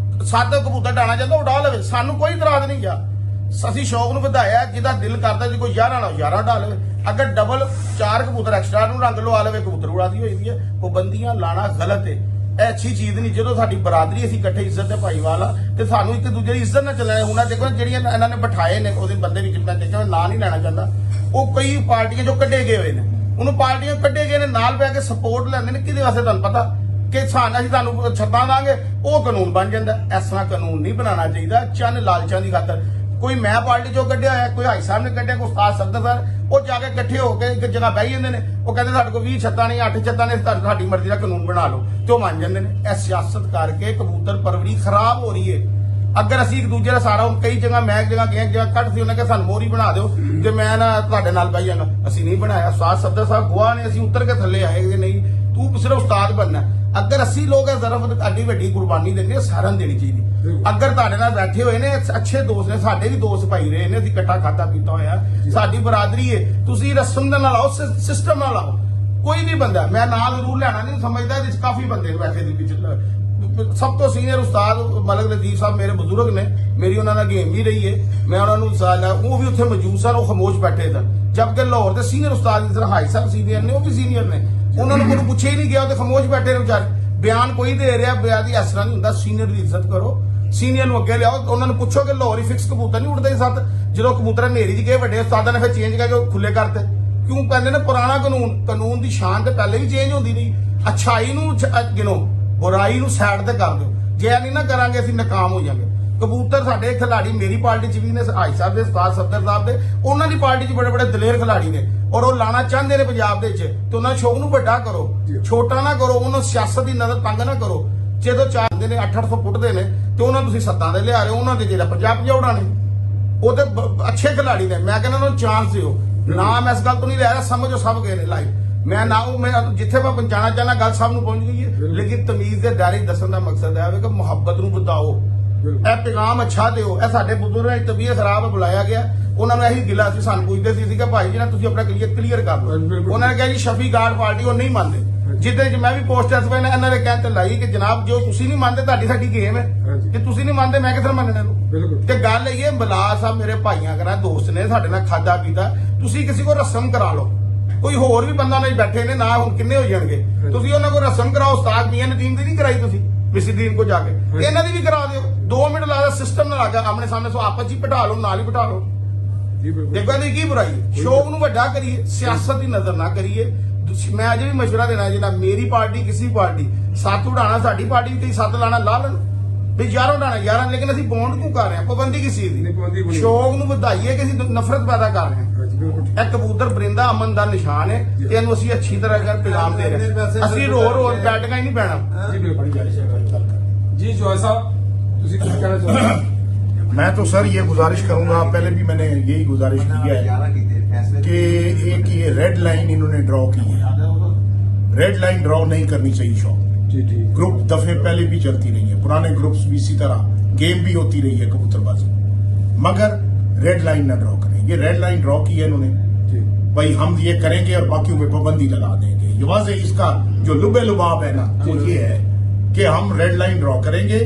7 ਕਬੂਤਰ ਡਾਣਾ ਚਾਹੁੰਦਾ ਉਡਾ ਲਵੇ ਸਾਨੂੰ ਕੋਈ ਇਤਰਾਜ਼ ਨਹੀਂ ਗਿਆ ਅਸੀਂ ਸ਼ੌਕ ਨੂੰ ਵਧਾਇਆ ਜਿਹਦਾ ਦਿਲ ਕਰਦਾ ਜੇ ਕੋਈ 11 ਨਾਲ 11 ਡਾ ਲਵੇ ਅਗਰ ਡਬਲ 4 ਕਬੂਤਰ ਐਕਸਟਰਾ ਨੂੰ ਰੰਗ ਲਵਾ ਲਵੇ ਕਬੂਤਰ ਉਡਾਦੀ ਹੋਈ ਦੀ ਹੈ ਪਾਬੰਦੀਆਂ ਲਾਣਾ ਗਲਤ ਹੈ ਇਹ ਅੱਛੀ ਚੀਜ਼ ਨਹੀਂ ਜਦੋਂ ਸਾਡੀ ਬਰਾਦਰੀ ਅਸੀਂ ਇਕੱਠੇ ਇੱਜ਼ਤ ਦੇ ਭਾਈਵਾਲ ਆ ਤੇ ਸਾਨੂੰ ਇੱਕ ਦੂਜੇ ਦੀ ਇੱਜ਼ਤ ਨਾਲ ਚੱਲਣਾ ਹੁਣ ਦੇਖੋ ਜਿਹੜੀਆਂ ਇਹਨਾਂ ਨੇ ਬਿਠਾਏ ਨੇ ਉਹਦੇ ਬੰਦੇ ਵਿੱਚ ਮੈਂ ਦੇਖਿਆ ਨਾਂ ਨਹੀਂ ਲੈਣਾ ਚਾਹੁੰਦਾ ਉਹ ਕਈ ਪਾਰਟੀਆਂ ਜੋ ਕੱਢੇ ਗਏ ਹੋਏ ਨੇ ਉਹਨੂੰ ਪਾਰਟੀਆਂ ਕੱਢੇ ਗਏ ਨੇ ਨਾਲ ਬੈ ਕੇ ਸਪੋਰਟ ਲੈਂਦੇ ਨੇ ਕਿਹਦੇ ਵਾਸਤੇ ਤੁਹਾਨੂੰ ਪਤਾ ਕਿ ਅਸੀਂ ਤੁਹਾਨੂੰ ਛੱਡਾਂ ਦਾਂਗੇ ਉਹ ਕਾਨੂੰਨ ਬਣ ਜਾਂਦਾ ਇਸ ਤਰ੍ਹਾਂ ਕਾਨੂੰਨ ਨਹੀਂ ਬਣਾਉਣਾ ਚਾਹੀਦਾ ਚੰਨ ਲਾਲਚਾਂ ਦੀ ਖਾਤਰ ਕੋਈ ਮੈਂ ਪਾਰਟੀ ਚੋਂ ਕੱਢਿਆ ਹੋਇਆ ਕੋਈ ਹਾਈ ਸਾਹਿਬ ਨੇ ਕੱਢਿਆ ਕੋਈ ਉਸਤਾਦ ਸਫਦਰ ਸਾਹਿਬ ਉਹ ਜਾ ਕੇ ਇਕੱਠੇ ਹੋ ਕੇ ਇੱਕ ਜਗ੍ਹਾ ਬਹਿ ਜਾਂਦੇ ਨੇ ਉਹ ਕਹਿੰਦੇ ਸਾਡੇ ਕੋਲ 20 ਛੱਤਾਂ ਨਹੀਂ 8 ਛੱਤਾਂ ਨੇ ਸਾਡੀ ਮਰਜ਼ੀ ਦਾ ਕਾਨੂੰਨ ਬਣਾ ਲਓ ਤੇ ਉਹ ਮੰਨ ਜਾਂਦੇ ਨੇ ਇਹ ਸਿਆਸਤ ਕਰਕੇ ਕਬੂਤਰ ਪਰਵਰੀ ਖਰਾਬ ਹੋ ਰਹੀ ਹੈ ਅਗਰ ਅਸੀਂ ਇੱਕ ਦੂਜੇ ਦਾ ਸਾਰਾ ਹੁਣ ਕਈ ਜਗ੍ਹਾ ਮੈਂ ਜਗ੍ਹਾ ਜਗ੍ਹਾ ਕੱਢ ਸੀ ਉਹਨੇ ਕਿ ਸਾਨੂੰ ਮੋਰੀ ਬਣਾ ਦਿਓ ਤੇ ਮੈਂ ਨਾ ਤੁਹਾਡੇ ਨਾਲ ਬਹਿ ਜਾਣਾ ਅਸੀਂ ਨਹੀਂ ਬਣਾਇਆ ਉਸਤਾਦ ਸਫਦਰ ਸਾਹਿਬ ਗਵਾਹ ਨੇ ਅਸੀਂ ਉੱਤਰ ਕੇ ਥੱਲੇ ਆਏ ਕਿ ਨਹੀਂ ਤੂੰ ਸਿਰਫ ਉਸਤਾਦ ਬਣਨਾ ਅਗਰ ਅਸੀਂ ਲੋਕ ਜ਼ਰਫ ਅੱਡੀ ਵੱਡੀ ਕੁਰਬਾਨੀ ਦਿੰਦੇ ਸਾਰਿਆਂ ਨੂੰ ਦੇਣੀ ਚਾਹੀਦੀ ਅਗਰ ਤੁਹਾਡੇ ਨਾਲ ਬੈਠੇ ਹੋਏ ਨੇ ਅੱਛੇ ਦੋਸਤ ਨੇ ਸਾਡੇ ਵੀ ਦੋਸਤ ਭਾਈ ਰਹੇ ਨੇ ਅਸੀਂ ਇਕੱਠਾ ਖਾਦਾ ਪੀਤਾ ਹੋਇਆ ਸਾਡੀ ਬਰਾਦਰੀ ਹੈ ਤੁਸੀਂ ਰਸਮ ਦੇ ਨਾਲ ਆਓ ਸਿਸਟਮ ਨਾਲ ਆਓ ਕੋਈ ਵੀ ਬੰਦਾ ਮੈਂ ਨਾਲ ਜ਼ਰੂਰ ਲੈਣਾ ਨਹੀਂ ਸਮਝਦਾ ਇਹਦੇ ਵਿੱਚ ਕਾਫੀ ਬੰਦੇ ਨੇ ਬੈਠੇ ਦੇ ਵਿੱਚ ਸਭ ਤੋਂ ਸੀਨੀਅਰ ਉਸਤਾਦ ਮਲਕ ਨਦੀਰ ਸਾਹਿਬ ਮੇਰੇ ਬਜ਼ੁਰਗ ਨੇ ਮੇਰੀ ਉਹਨਾਂ ਨਾਲ ਗੇਮ ਵੀ ਰਹੀ ਹੈ ਮੈਂ ਉਹਨਾਂ ਨੂੰ ਸਾਲ ਉਹ ਵੀ ਉੱਥੇ ਮੌਜੂਦ ਸਨ ਉਹ ਖਾਮੋਸ਼ ਬੈਠੇ ਸਨ ਜਦਕਿ ਲਾਹੌਰ ਦੇ ਸੀਨੀਅਰ ਉਸਤਾਦ ਜਿਸ ਤਰ੍ਹਾਂ ਹਾਈ ਸਾਹਿਬ ਸੀਨੀਅਰ ਨੇ ਉਹ ਵੀ ਸੀਨੀਅਰ ਨੇ ਉਹਨਾਂ ਨੂੰ ਕੋਈ ਪੁੱਛਿਆ ਹੀ ਨਹੀਂ ਗਿਆ, ਉਹ ਤੇ ਖਾਮੋਸ਼ ਬੈਠੇ ਨੇ ਵਿਚਾਰੇ। ਬਿਆਨ ਕੋਈ ਦੇ ਰਿਹਾ, ਬਿਆਨ ਦੀ ਅਸਰ ਨਹੀਂ ਹੁੰਦਾ। ਸੀਨੀਅਰ ਦੀ ਇੱਜ਼ਤ ਕਰੋ, ਸੀਨੀਅਰ ਨੂੰ ਅੱਗੇ ਲਿਆਓ, ਉਹਨਾਂ ਨੂੰ ਪੁੱਛੋ ਕਿ ਲਾਹੌਰ ਹੀ ਫਿਕਸ ਕਬੂਤਰ ਨਹੀਂ ਉੱਡਦੇ ਸੱਤ। ਜਦੋਂ ਕਬੂਤਰ ਹਨੇਰੀ 'ਚ ਗਏ ਵੱਡੇ ਉਸਤਾਦਾਂ ਨੇ ਫਿਰ ਚੇਂਜ ਕਰਕੇ ਉਹ ਖੁੱਲੇ ਕਰਤੇ। ਕਿਉਂ ਕਹਿੰਦੇ ਨੇ ਪੁਰਾਣਾ ਕਾਨੂੰਨ ਦੀ ਸ਼ਾਨ ਤੇ ਪਹਿਲੇ ਵੀ ਚੇਂਜ ਹੁੰਦੀ ਨਹੀਂ। ਅੱਛਾਈ ਨੂੰ ਗਿਣੋ, ਬੁਰਾਈ ਨੂੰ ਸਾਈਡ ਤੇ ਕਰ ਦਿਓ। ਜੇ ਇਹ ਨਹੀਂ ਨਾ ਕਰਾਂਗੇ ਅਸੀਂ ਨਾਕਾਮ ਹੋ ਜਾਵਾਂਗੇ। ਕਬੂਤਰ ਸਾਡੇ ਖਿਲਾੜੀ ਮੇਰੀ ਪਾਰਟੀ 'ਚ ਵੀ ਨੇ, ਹਾਈ ਸਾਹਿਬ ਦੇ, ਉਸਤਾਦ ਸਫਦਰ ਸਾਹਿਬ ਦੇ, ਉਹਨਾਂ ਦੀ ਪਾਰਟੀ 'ਚ ਬੜੇ ਬੜੇ ਦਲੇਰ ਖਿਲਾੜੀ ਨੇ ਔਰ ਉਹ ਲਾਣਾ ਚਾਹੁੰਦੇ ਨੇ ਪੰਜਾਬ ਦੇ 'ਚ। ਤੇ ਉਹਨਾਂ ਸ਼ੌਕ ਨੂੰ ਵੱਡਾ ਕਰੋ, ਛੋਟਾ ਨਾ ਕਰੋ, ਉਹਨਾਂ ਸਿਆਸਤ ਦੀ ਨਜ਼ਰ ਤੰਗ ਨਾ ਕਰੋ। ਜਦੋਂ ਚਾਹੁੰਦੇ ਨੇ 800 ਫੁੱਟ ਦੇ ਨੇ ਤੇ ਉਹਨਾਂ ਤੁਸੀਂ ਸੱਤਾਂ ਦੇ ਲਿਆ ਰਹੇ ਹੋ, ਉਹਨਾਂ ਦੇ ਜਿਹੜਾ 50 ਉਡਾਣੇ ਉਹ ਤੇ ਅੱਛੇ ਖਿਲਾੜੀ ਨੇ। ਮੈਂ ਕਹਿੰਦਾ ਉਹਨਾਂ ਨੂੰ ਚਾਂਸ ਦਿਓ। ਨਾਮ ਇਸ ਗੱਲ ਤੋਂ ਨਹੀਂ ਲੈ ਰਿਹਾ, ਸਮਝੋ ਸਭ ਗਏ ਨੇ ਲਾਈਵ। ਮੈਂ ਨਾ ਉਹ ਮੈਂ ਜਿੱਥੇ ਮੈਂ ਪਹੁੰਚਾਣਾ ਚਾਹਨਾ ਗੱਲ ਸਭ ਨੂੰ ਪਹੁੰਚ ਗਈ ਹੈ, ਲੇਕਿਨ ਤਮੀਜ਼ ਦੇ ਦਾਇਰੇ ਦੱਸਣ ਦਾ ਮਕਸਦ ਹੈ ਕਿ ਮੁਹੱਬਤ ਨੂੰ ਵਧਾਓ, ਇਹ ਪੈਗਾਮ ਅੱਛਾ ਦਿਓ। ਇਹ ਸਾਡੇ ਬਜ਼ੁਰਗਾਂ ਦੀ ਤਬੀਅਤ ਖਰਾਬ ਬੁਲਾਇਆ ਗਿਆ, ਉਹਨਾਂ ਨੂੰ ਇਹੀ ਗਿਲਾ ਸੀ। ਸਾਨੂੰ ਪੁੱਛਦੇ ਸੀ ਕਿ ਭਾਈ ਜੀ ਨਾ ਤੁਸੀਂ ਆਪਣਾ ਕਲੀਅਰ ਕਰ ਲਓ। ਉਹਨਾਂ ਨੇ ਕਿਹਾ ਜੀ ਸ਼ਫੀ ਗਾਰਡ ਪਾਰਟੀ ਉਹ ਨਹੀਂ ਮੰਨਦੇ। ਜਿੱਦੇ ਚ ਮੈਂ ਵੀ ਪੋਸਟ ਇਸ ਵੇਲੇ ਇਹਨਾਂ ਦੇ ਕਹਿਣ ਤੇ ਲਾਈ ਕਿ ਜਨਾਬ ਜੋ ਤੁਸੀਂ ਨਹੀਂ ਮੰਨਦੇ ਤੁਹਾਡੀ ਸਾਡੀ ਗੇਮ ਹੈ, ਕਿ ਤੁਸੀਂ ਨਹੀਂ ਮੰਨਦੇ ਮੈਂ ਕਿੱਧਰ ਮੰਨਣਾ ਨੂੰ। ਤੇ ਗੱਲ ਇਹ ਬਲਾ ਸਾਹਿਬ ਮੇਰੇ ਭਾਈਆਂ ਕਰਾ ਦੋਸਤ ਨੇ, ਸਾਡੇ ਨਾਲ ਖਾਦਾ ਪੀਤਾ, ਤੁਸੀਂ ਕਿਸੇ ਕੋ ਰਸਮ ਕਰਾ ਲਓ। ਕੋਈ ਹੋਰ ਵੀ ਬੰਦਾ ਨਹੀਂ ਬੈਠੇ ਨੇ ਨਾ, ਹੁਣ ਕਿੰਨੇ ਹੋ ਜਾਣਗੇ, ਤੁਸੀਂ ਉਹਨਾਂ ਕੋਲ ਰਸਮ ਕਰਾਓ। ਉਸਤਾਦ ਮੀਆਂ ਨਦੀਮ ਦੀ ਨਹੀਂ ਕਰਾਈ ਤੁਸੀਂ ਮਿਸਦੀਨ ਕੋ ਜਾ ਕੇ, ਇਹਨਾਂ ਦੀ ਵੀ ਕਰਾ ਦਿਓ। 2 ਮਿੰਟ ਲਾ ਸਿਸਟਮ ਨਾਲ ਆ ਗਿਆ ਆਮਣੇ ਸਾਹਮਣੇ, ਸੋ ਆਪਸ ਚ ਬਿਠਾ ਲਓ, ਨਾਲ ਹੀ ਬਿਠਾ ਲਓ। ਦੇਖੋ ਇਹਦੀ ਕੀ ਬੁਰਾਈ ਹੈ, ਸ਼ੌਕ ਨੂੰ ਵੱਡਾ ਕਰੀਏ, ਸਿਆਸਤ ਦੀ ਨਜ਼ਰ ਨਾ ਕਰੀਏ। ਮੈਂ ਅਜੇ ਵੀ ਮਸ਼ਵਰਾ ਦੇਣਾ ਜਿਹੜਾ ਮੇਰੀ ਪਾਰਟੀ ਕਿਸੇ ਪਾਰਟੀ 7 ਉਡਾਣਾ, ਸਾਡੀ ਪਾਰਟੀ ਵੀ 7 ਲਾਣਾ ਲਾ ਲੈਣ ਵੀ 11 ਉਡਾਣਾ 11, ਲੇਕਿਨ ਅਸੀਂ ਬੌਂਡ ਕਿਉਂ ਕਰ ਰਹੇ ਹਾਂ? ਪਾਬੰਦੀ ਕਿਸ ਚੀਜ਼ ਦੀ? ਸ਼ੌਕ ਨੂੰ ਵਧਾਈਏ ਕਿ ਅਸੀਂ ਨਫ਼ਰਤ ਪੈਦਾ ਕਰ ਰਹੇ ਹਾਂ। ਇਹ ਕਬੂਤਰ ਬਰਿੰਦਾ ਅਮਨ ਦਾ ਨਿਸ਼ਾਨ ਹੈ ਤੇ ਇਹਨੂੰ ਅਸੀਂ ਅੱਛੀ ਤਰ੍ਹਾਂ ਪੈਗਾਮ ਦੇ ਰਹੇ ਹਾਂ। ਅਸੀਂ ਰੋਜ਼ ਬੈਠਕਾਂ ਹੀ ਨਹੀਂ ਪੈਣਾ। जी जॉय साहब तुसी कुछ कहना चाहते हैं? मैं तो सर ये गुजारिश करूंगा, पहले भी मैंने यही गुजारिश की है कि एक ये रेड लाइन इन्होंने ड्रॉ की है, रेड लाइन ड्रॉ नहीं करनी चाहिए। शौक जी जी ग्रुप दफे पहले भी चलती रही है, पुराने ग्रुप्स भी इसी तरह गेम भी होती रही है कबूतरबाजी, मगर रेड लाइन ना ड्रॉ करें। ये रेड लाइन ड्रॉ की है इन्होंने, भाई हम ये करेंगे और बाकियों पे पाबंदी लगा देंगे। ये वाज़ेह इसका जो लुबे लुबाब है ना वो ये है कि हम रेड लाइन ड्रॉ करेंगे,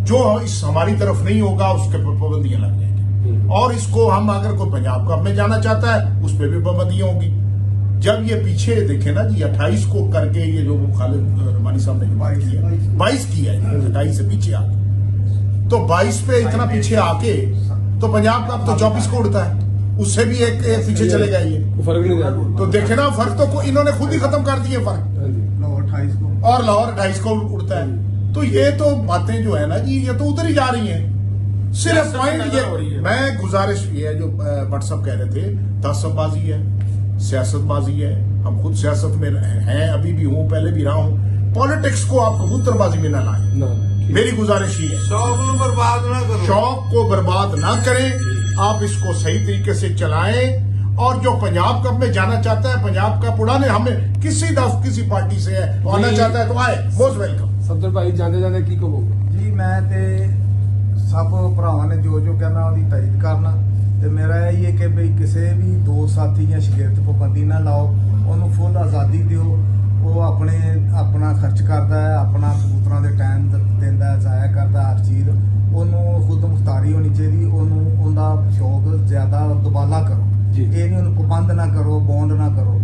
जो इस हमारी तरफ नहीं होगा उसके पर पाबंदियां लग जाएंगी। और इसको हम अगर कोई पंजाब कप में जाना चाहता है उस पर भी पाबंदियां होंगी। जब ये पीछे देखे ना जी 28 को करके ये जो खालिद रमानी साहब ने जो बात की है 22 की है, 28 से पीछे आके, तो 22 पे इतना पीछे आके तो पंजाब कप तो 24 को उड़ता है, उससे भी एक पीछे चले गए ये। फर्क नहीं जाता। तो देखे ना फर्क तो इन्होंने खुद ही खत्म कर दिए फर्क, लाहौर 28 को और लाहौर 28 को उड़ता है। तो ये तो बातें जो है ना जी ये तो उधर ही जा रही हैं। सिर्फ पॉइंट ये मैं गुजारिश ये है जो भट्ट साहब कह रहे थे, तासबबाजी है, सियासतबाजी है। हम खुद सियासत में हैं, अभी भी हूँ, पहले भी रहा हूँ। पॉलिटिक्स को आप कबूतरबाजी में ना लाएं, मेरी गुजारिश ही है। शौक ਨੂੰ बर्बाद ना करो, शौक को बर्बाद ना करें, आप इसको सही तरीके से चलाएं। और जो पंजाब कप में जाना चाहता है, पंजाब कप उड़ाने हमें किसी पार्टी से है आना चाहता है तो आए, मोस्ट वेलकम। सफदर भाई जाते जाते की कहोगे? ਜੀ ਮੈਂ ਤੇ ਸਭ ਭਰਾਵਾਂ ਨੇ ਜੋ ਕਹਿਣਾ ਉਹਦੀ ਤਾਰੀਫ ਕਰਨਾ ਤੇ ਮੇਰਾ ਇਹ ਹੈ ਕਿ ਵੀ ਕਿਸੇ ਵੀ ਦੋ ਸਾਥੀ ਜਾਂ ਸ਼ਾਗਿਰਦ ਪਾਬੰਦੀ ਨਾ ਲਾਓ, ਉਹਨੂੰ ਫੁੱਲ ਆਜ਼ਾਦੀ ਦਿਓ। ਉਹ ਆਪਣਾ ਖਰਚ ਕਰਦਾ ਹੈ, ਆਪਣਾ ਕਬੂਤਰਾਂ ਦੇ ਟਾਈਮ ਦਿੰਦਾ ਹੈ, ਜ਼ਾਇਆ ਕਰਦਾ ਹਰ ਚੀਜ਼। ਉਹਨੂੰ ਖੁਦ ਮੁਖਤਾਰੀ ਹੋਣੀ ਚਾਹੀਦੀ, ਉਹਨੂੰ ਉਹਦਾ ਸ਼ੌਕ ਜ਼ਿਆਦਾ ਦੁਬਾਲਾ ਕਰੋ, ਇਹ ਨਹੀਂ ਉਹਨੂੰ ਪਾਬੰਦ ਨਾ ਕਰੋ, ਬੌਂਡ ਨਾ ਕਰੋ।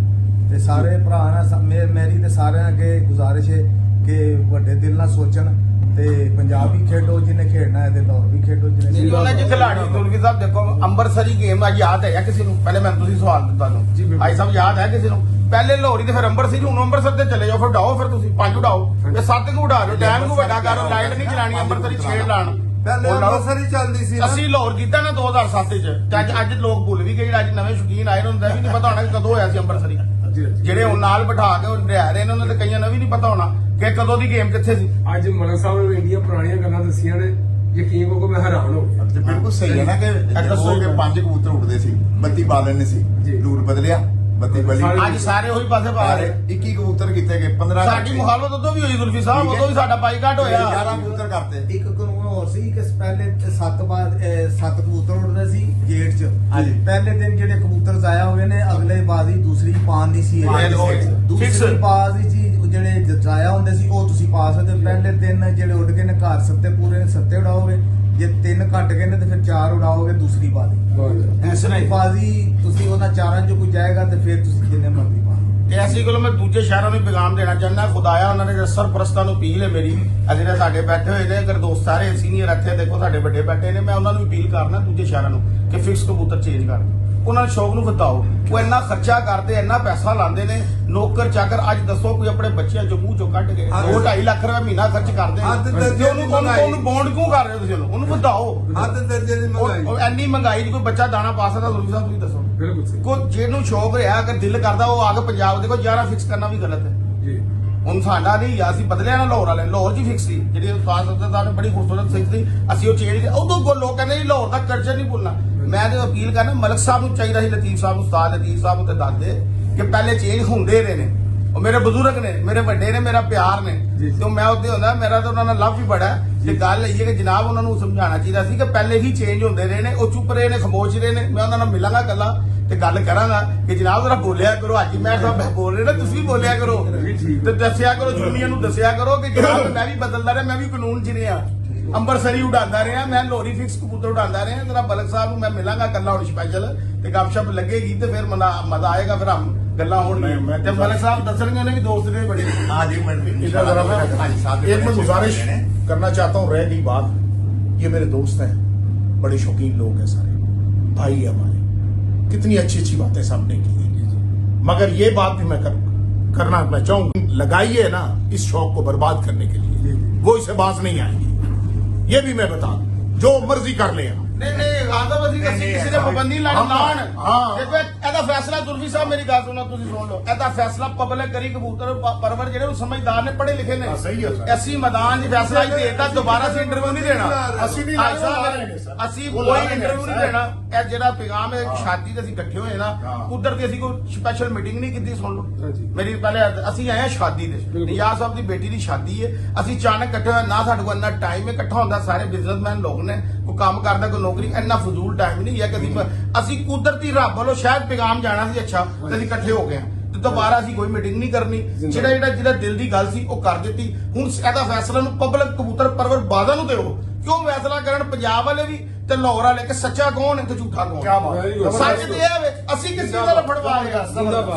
ਤੇ ਸਾਰੇ ਭਰਾ ਨਾਲ ਮੇਰੀ ਤੇ ਸਾਰਿਆਂ ਅੱਗੇ ਗੁਜ਼ਾਰਿਸ਼ ਹੈ ਕਿ ਵੱਡੇ ਦਿਲ ਨਾਲ ਸੋਚਣ ਤੇ ਪੰਜਾਬ ਵੀ ਖੇਡੋ ਜਿਹਨੇ ਖੇਡਣਾ ਹੈ ਤੇ ਲਾਹੌਰ ਵੀ ਖੇਡੋ ਜਿਹਨੇ ਉਹਨਾਂ ਦੇ ਖਿਲਾੜੀ ਤੁਲਵੀ ਸਾਹਿਬ ਦੇਖੋ ਅੰਮ੍ਰਿਤਸਰੀ ਗੇਮ ਅੱਜ ਯਾਦ ਹੈ ਕਿਸੇ ਨੂੰ? ਪਹਿਲੇ ਮੈਂ ਤੁਸੀਂ ਸਵਾਲ ਦਿੱਤਾ ਤੁਹਾਨੂੰ ਆਈ ਸਾਹਿਬ ਯਾਦ ਹੈ ਕਿਸੇ ਨੂੰ? ਪਹਿਲੇ ਲਾਹੌਰੀ ਤੇ ਫਿਰ ਅੰਮ੍ਰਿਤਸਰੀ, ਹੁਣ ਅੰਮ੍ਰਿਤਸਰ ਤੇ ਚਲੇ ਜਾਓ, ਫਿਰ ਉਡਾਓ, ਫਿਰ ਤੁਸੀਂ 5 ਉਡਾਓ, ਫਿਰ 7 ਨੂੰ ਉਡਾ ਦਿਓ, ਟਾਈਮ ਨੂੰ ਵੱਡਾ ਕਰੋ, ਲਾਈਟ ਨਹੀਂ ਚਲਾਣੀ ਅੰਮ੍ਰਿਤਸਰੀ 6 ਲਾਣ। ਪਹਿਲੇ ਅੰਮ੍ਰਿਤਸਰ ਹੀ ਚੱਲਦੀ ਸੀ ਨਾ। ਅਸੀਂ ਲਾਹੌਰ ਕੀਤਾ ਨਾ 2007 ਚ, ਤੇ ਅੱਜ ਲੋਕ ਭੁੱਲ ਵੀ ਗਏ, ਅੱਜ ਨਵੇਂ ਸ਼ੌਕੀਨ ਆਏ ਨੇ, ਹੁੰਦਾ ਵੀ ਨਹੀਂ ਪਤਾ ਹੋਣਾ ਕਿ ਕਦੋਂ ਹੋਇਆ ਸੀ ਅੰਮ੍ਰਿਤਸਰੀ। ਜਿਹੜੇ ਹੁਣ ਨਾਲ ਬਿਠਾ ਕੇ ਉਹ ਰਹਿ ਰਹੇ ਨੇ ਉਹਨਾਂ ਦੇ ਕਈਆਂ ਨੂੰ ਵੀ ਨਹੀਂ ਪਤਾ ਹੋਣਾ ਕਿ ਕਦੋਂ ਦੀ ਗੇਮ ਕਿੱਥੇ ਸੀ। ਅੱਜ ਮਲਕ ਸਾਹਿਬ ਨੇ ਇੰਡੀਆਂ ਪੁਰਾਣੀਆਂ ਗੱਲਾਂ ਦੱਸੀਆਂ ਨੇ, ਯਕੀਨ ਕਰੋ ਮੈਂ ਹੈਰਾਨ ਹੋ ਗਿਆ। ਤੇ ਬਿਲਕੁਲ ਸਹੀ ਹੈ ਨਾ ਕਿ ਦੱਸੋ ਕਿ 5 ਕਬੂਤਰ ਉੱਡਦੇ ਸੀ, 32 ਬਾਲਣ ਸੀ, ਰੂਲ ਬਦਲਿਆ, 32 ਬਲੀ ਅੱਜ ਸਾਰੇ ਉਹੀ ਪਾਸੇ ਪਾ ਰਹੇ। 21 ਕਬੂਤਰ ਕੀਤੇ ਗਏ, 15 ਸਾਡੀ ਮੁਖਾਲਫਤ ਉਦੋਂ ਵੀ ਹੋਈ ਗੁਲਫੀ ਸਾਹਿਬ, ਉਦੋਂ ਵੀ ਸਾਡਾ ਬਾਈਕਾਟ ਹੋਇਆ। 11 ਕਬੂਤਰ ਕਰਤੇ। ਇੱਕ ਕਾਨੂੰਨ ਹੋਰ ਸੀ ਕਿ ਪਹਿਲੇ 7 ਕਬੂਤਰ ਉੱਡਦੇ ਸੀ ਗੇਟ 'ਚ। ਪਹਿਲੇ ਦਿਨ ਜਿਹੜੇ ਕਬੂਤਰ ਜ਼ਾਇਆ ਹੋਏ ਨੇ ਅਗਲੇ ਬਾਜ਼ੀ ਦੂਸਰੀ ਪਾਣ ਨਹੀਂ ਸੀ, ਦੂਸਰੀ ਬਾਜ਼ੀ ਸੀ ਜਿਹੜੇ ਜ਼ਾਇਆ ਹੁੰਦੇ ਸੀ ਉਹ ਤੁਸੀਂ ਪਾ ਸਕਦੇ। ਪਹਿਲੇ ਦਿਨ ਜਿਹੜੇ ਉੱਡ ਗਏ ਨੇ ਘਰ ਸੱਤੇ ਪੂਰੇ 7 ਉਡਾਓਗੇ, ਜੇ 3 ਘੱਟ ਗਏ ਨੇ ਤੇ ਫਿਰ 4 ਉਡਾਓਗੇ ਦੂਸਰੀ ਬਾਜ਼ੀ। ਦੂਸਰੀ ਬਾਜ਼ੀ ਤੁਸੀਂ ਉਹਨਾਂ 4 'ਚੋਂ ਕੋਈ ਜਾਏਗਾ ਤੇ ਫਿਰ ਤੁਸੀਂ ਜਿੰਨੇ ਮਰਜ਼ੀ ਪਾ ਤੇ ਐਸੀ ਕੋਲ ਮੈਂ ਦੂਜੇ ਸ਼ਹਿਰਾਂ ਨੂੰ ਪੈਗਾਮ ਦੇਣਾ ਚਾਹੁੰਦਾ, ਖੁਦਾਇਆ ਉਹਨਾਂ ਨੇ ਸਰਪ੍ਰਸਤਾਂ ਨੂੰ ਅਪੀਲ ਹੈ ਮੇਰੀ, ਜਿਹੜੇ ਸਾਡੇ ਬੈਠੇ ਹੋਏ ਨੇ, ਅਗਰ ਦੋਸਤ ਸਾਰੇ ਸੀਨੀਅਰ ਇੱਥੇ ਦੇਖੋ ਸਾਡੇ ਵੱਡੇ ਬੈਠੇ ਨੇ, ਮੈਂ ਉਹਨਾਂ ਨੂੰ ਅਪੀਲ ਕਰਨਾ ਦੂਜੇ ਸ਼ਹਿਰਾਂ ਨੂੰ ਕਿ ਫਿਕਸ ਕਬੂਤਰ ਚੇਂਜ ਕਰ, ਉਹਨਾਂ ਨੂੰ ਸ਼ੌਕ ਨੂੰ ਵਧਾਓ। ਉਹ ਇੰਨਾ ਖਰਚਾ ਕਰਦੇ, ਇੰਨਾ ਪੈਸਾ ਲਾਉਂਦੇ ਨੇ, ਨੌਕਰ ਚਾਕਰ ਅੱਜ ਦੱਸੋ ਕੋਈ ਆਪਣੇ ਬੱਚਿਆਂ ਚੋਂ ਮੂੰਹ ਚੋਂ ਕੱਢ ਕੇ 2-2.5 ਲੱਖ ਰੁਪਏ ਮਹੀਨਾ ਖਰਚ ਕਰਦੇ ਨੇ, ਉਹਨੂੰ ਬੌਂਡ ਕਿਉਂ ਕਰ ਰਹੇ ਹੋ ਤੁਸੀਂ? ਉਹਨੂੰ ਵਧਾਓ। ਹੱਦ ਦਰਜੇ ਦੀ ਮਹਿੰਗਾਈ। ਉਹ ਇੰਨੀ ਮਹਿੰਗਾਈ 'ਚ ਕੋਈ ਬੱਚਾ ਦਾਣਾ ਪਾ ਸਕਦਾ? ਜ਼ਰੂਰੀ ਸਾਹਿਬ ਤੁਸੀਂ ਦੱਸੋ। ਬਿਲਕੁਲ ਸਹੀ ਕੋਈ ਜਿਹਨੂੰ ਸ਼ੌਕ ਰਿਹਾ, ਅਗਰ ਦਿਲ ਕਰਦਾ ਉਹ ਆ ਕੇ ਪੰਜਾਬ ਦੇ ਕੋਲ 11 ਫਿਕਸ ਕਰਨਾ ਵੀ ਗਲਤ ਹੈ। ਜੀ। ਹੁਣ ਸਾਡਾ ਨਹੀਂ, ਅਸੀਂ ਬਦਲਿਆ ਨਾ ਲਾਹੌਰ ਵਾਲੇ, ਲਾਹੌਰ 'ਚ ਫਿਕਸ ਸੀ, ਜਿਹੜੀ ਉਸਤਾਦ ਨੇ ਬੜੀ ਖੂਬਸੂਰਤ ਫਿਕਸ ਸੀ, ਅਸੀਂ ਉਹ ਚੇਂਜ ਉਦੋਂ ਲੋਕ ਕਹਿੰਦੇ ਜੀ ਲਾਹੌਰ ਦਾ ਕਲਚਰ ਨਹੀਂ ਭੁੱਲਣਾ। ਮੈਂ ਤਾਂ ਅਪੀਲ ਕਰਨਾ ਮਲਕ ਸਾਹਿਬ ਨੂੰ ਚਾਹੀਦਾ ਸੀ, ਲਤੀਫ ਸਾਹਿਬ ਨੂੰ, ਉਸਤਾਦ ਲਤੀਫ ਸਾਹਿਬ ਉੱਤੇ ਦੱਸਦੇ ਕਿ ਪਹਿਲੇ ਚੇਂਜ ਹੁੰਦੇ ਰਹੇ ਨੇ, ਉਹ ਮੇਰੇ ਬਜ਼ੁਰਗ ਨੇ, ਮੇਰੇ ਵੱਡੇ ਨੇ, ਮੇਰਾ ਪਿਆਰ ਨੇ, ਤੇ ਮੈਂ ਉੱਤੇ ਹੁੰਦਾ, ਮੇਰਾ ਤਾਂ ਉਹਨਾਂ ਨਾਲ ਲਵ ਵੀ ਬੜਾ ਤੇ ਗੱਲ ਇਹ ਹੈ ਕਿ ਜਨਾਬ ਉਹਨਾਂ ਨੂੰ ਸਮਝਾਉਣਾ ਚਾਹੀਦਾ ਸੀ ਕਿ ਪਹਿਲੇ ਹੀ ਚੇਂਜ ਹੁੰਦੇ ਰਹੇ ਨੇ, ਉਹ ਚੁੱਪ ਰਹੇ ਨੇ, ਖਾਮੋਸ਼ ਰਹੇ ਨੇ। ਮੈਂ ਉਹਨਾਂ ਨਾਲ ਮਿਲਾਂਗਾ ਗੱਲਾਂ ਤੇ ਗੱਲ ਕਰਾਂਗਾ ਕਿ ਜਨਾਬ ਜ਼ਰਾ ਬੋਲਿਆ ਕਰੋ, ਹਾਜੀ ਮੈਂ ਸਾਹਿਬ ਬੋਲ ਰਹੇ ਨਾ, ਤੁਸੀਂ ਵੀ ਬੋਲਿਆ ਕਰੋ ਤੇ ਦੱਸਿਆ ਕਰੋ, ਜੁਰਮੀਆਂ ਨੂੰ ਦੱਸਿਆ ਕਰੋ ਕਿ ਜਨਾਬ ਮੈਂ ਵੀ ਬਦਲਦਾ ਰਿਹਾ, ਮੈਂ ਵੀ ਕਾਨੂੰਨ ਚ ਰਿਹਾ, ਅੰਬਰਸਰੀ ਉਡਾਉਂਦਾ ਰਿਹਾ, ਮੈਂ ਲੋਰੀ ਫਿਕਸ ਕਬੂਤਰ ਉਡਾਉਂਦਾ ਰਿਹਾ। ਜਰਾ ਬਲਕ ਸਾਹਿਬ ਨੂੰ ਮੈਂ ਮਿਲਾਂਗਾ, ਗੱਲਾਂ ਹੁਣ ਸਪੈਸ਼ਲ ਤੇ ਗੱਪਸ਼ਪ ਲੱਗੇਗੀ ਤੇ ਫਿਰ ਮਜ਼ਾ ਆਏਗਾ, ਫਿਰ ਹਮ ਗੱਲਾਂ ਹੋਣਗੀਆਂ ਤੇ ਮਲਕ ਸਾਹਿਬ ਦੱਸਣਗੇ ਉਹਨੇ ਵੀ ਦੋਸਤ ने बड़े। आज एक मिनट इधर जरा मैं एक मैं गुजारिश करना चाहता हूँ, रह गई बात, ये मेरे दोस्त हैं, बड़े शौकीन लोग हैं, सारे भाई है हमारे, कितनी अच्छी अच्छी बातें सबने की है, मगर ये बात भी मैं करना मैं चाहूंगा, लगाई है ना इस शौक को बर्बाद करने के लिए, वो इसे बाज नहीं आएगी, ये भी मैं बता दूं, जो मर्जी कर ले। ਨਹੀਂ ਆਦਮ ਅਸੀਂ ਕਿਸੇ ਨੇ ਪਾਬੰਦੀ ਲਾਣ ਦੇਖੋ ਇਹਦਾ ਫੈਸਲਾ ਦੁਰਵੀ ਸਾਹਿਬ ਮੇਰੀ ਗੱਲ ਸੁਣੋ, ਤੁਸੀਂ ਸੁਣ ਲਓ, ਇਹਦਾ ਫੈਸਲਾ ਪਬਲਿਕ ਕਰੀ ਕਬੂਤਰ ਪਰਵਰ ਜਿਹੜੇ ਸਮਝਦਾਰ ਨੇ, ਪੜ੍ਹੇ ਲਿਖੇ ਨੇ, ਸਹੀ ਹੈ ਸਰ। ਅਸੀਂ ਮੈਦਾਨ 'ਚ ਫੈਸਲਾ ਹੀ ਦੇਤਾ, ਦੁਬਾਰਾ ਅਸੀਂ ਇੰਟਰਵਿਊ ਨਹੀਂ ਦੇਣਾ, ਅਸੀਂ ਨਹੀਂ ਅਸੀਂ ਕੋਈ ਇੰਟਰਵਿਊ ਨਹੀਂ ਦੇਣਾ। ਇਹ ਜਿਹੜਾ ਪੈਗਾਮ ਹੈ ਸ਼ਾਦੀ ਤੇ ਅਸੀਂ ਇਕੱਠੇ ਹੋਏ ਨਾ, ਕੁਦਰਤੀ ਅਸੀਂ ਕੋਈ ਸਪੈਸ਼ਲ ਮੀਟਿੰਗ ਨਹੀਂ ਕੀਤੀ, ਸੁਣ ਲਓ ਮੇਰੀ, ਪਹਿਲੇ ਅਸੀਂ ਆਏ ਹਾਂ ਸ਼ਾਦੀ ਤੇ, ਨਿਆਜ਼ ਸਾਹਿਬ ਦੀ ਬੇਟੀ ਦੀ ਸ਼ਾਦੀ ਹੈ, ਅਸੀਂ ਅਚਾਨਕ ਇਕੱਠੇ ਹੋਏ, ਨਾ ਸਾਡੇ ਕੋਲ ਇੰਨਾ ਟਾਈਮ ਹੈ ਇਕੱਠਾ ਹੁੰਦਾ, ਸਾਰੇ ਬਿਜ਼ਨਸਮੈਨ ਲੋਕ ਨੇ, ਕੋਈ ਕੰਮ ਕਰਦਾ ਕੋਈ ਨੌਕਰੀ, ਇੰਨਾ ਫਜ਼ੂਲ ਟਾਈਮ ਨਹੀਂ ਹੈ ਕਦੀ। ਅਸੀਂ ਕੁਦਰਤੀ ਰੱਬ ਵੱਲੋਂ ਸ਼ਾਇਦ ਪੈਗਾਮ ਜਾਣਾ ਸੀ ਅੱਛਾ, ਤੇ ਅਸੀਂ ਇਕੱਠੇ ਹੋ ਗਏ ਹਾਂ, ਤੇ ਦੁਬਾਰਾ ਅਸੀਂ ਕੋਈ ਮੀਟਿੰਗ ਨਹੀਂ ਕਰਨੀ, ਜਿਹੜਾ ਦਿਲ ਦੀ ਗੱਲ ਸੀ ਉਹ ਕਰ ਦਿੱਤੀ। ਹੁਣ ਇਹਦਾ ਫੈਸਲਾ ਨੂੰ ਪਬਲਿਕ ਕਬੂਤਰ ਪਰਵਰ ਬਾਜ਼ਾਂ ਨੂੰ ਦਿਓ, ਕਿਉਂ ਫੈਸਲਾ ਕਰਨ ਪੰਜਾਬ ਵਾਲੇ ਵੀ ਤੇ ਲਾਹੌਰ ਵਾਲੇ ਕਿ ਸੱਚਾ ਕੌਣ ਹੈ ਤੇ ਝੂਠਾ ਕੌਣ? ਸੱਚ ਤੇ ਇਹ ਵੇ, ਅਸੀਂ ਕਿਸੇ ਦਾ ਰਫੜ ਪਾਏਗਾ,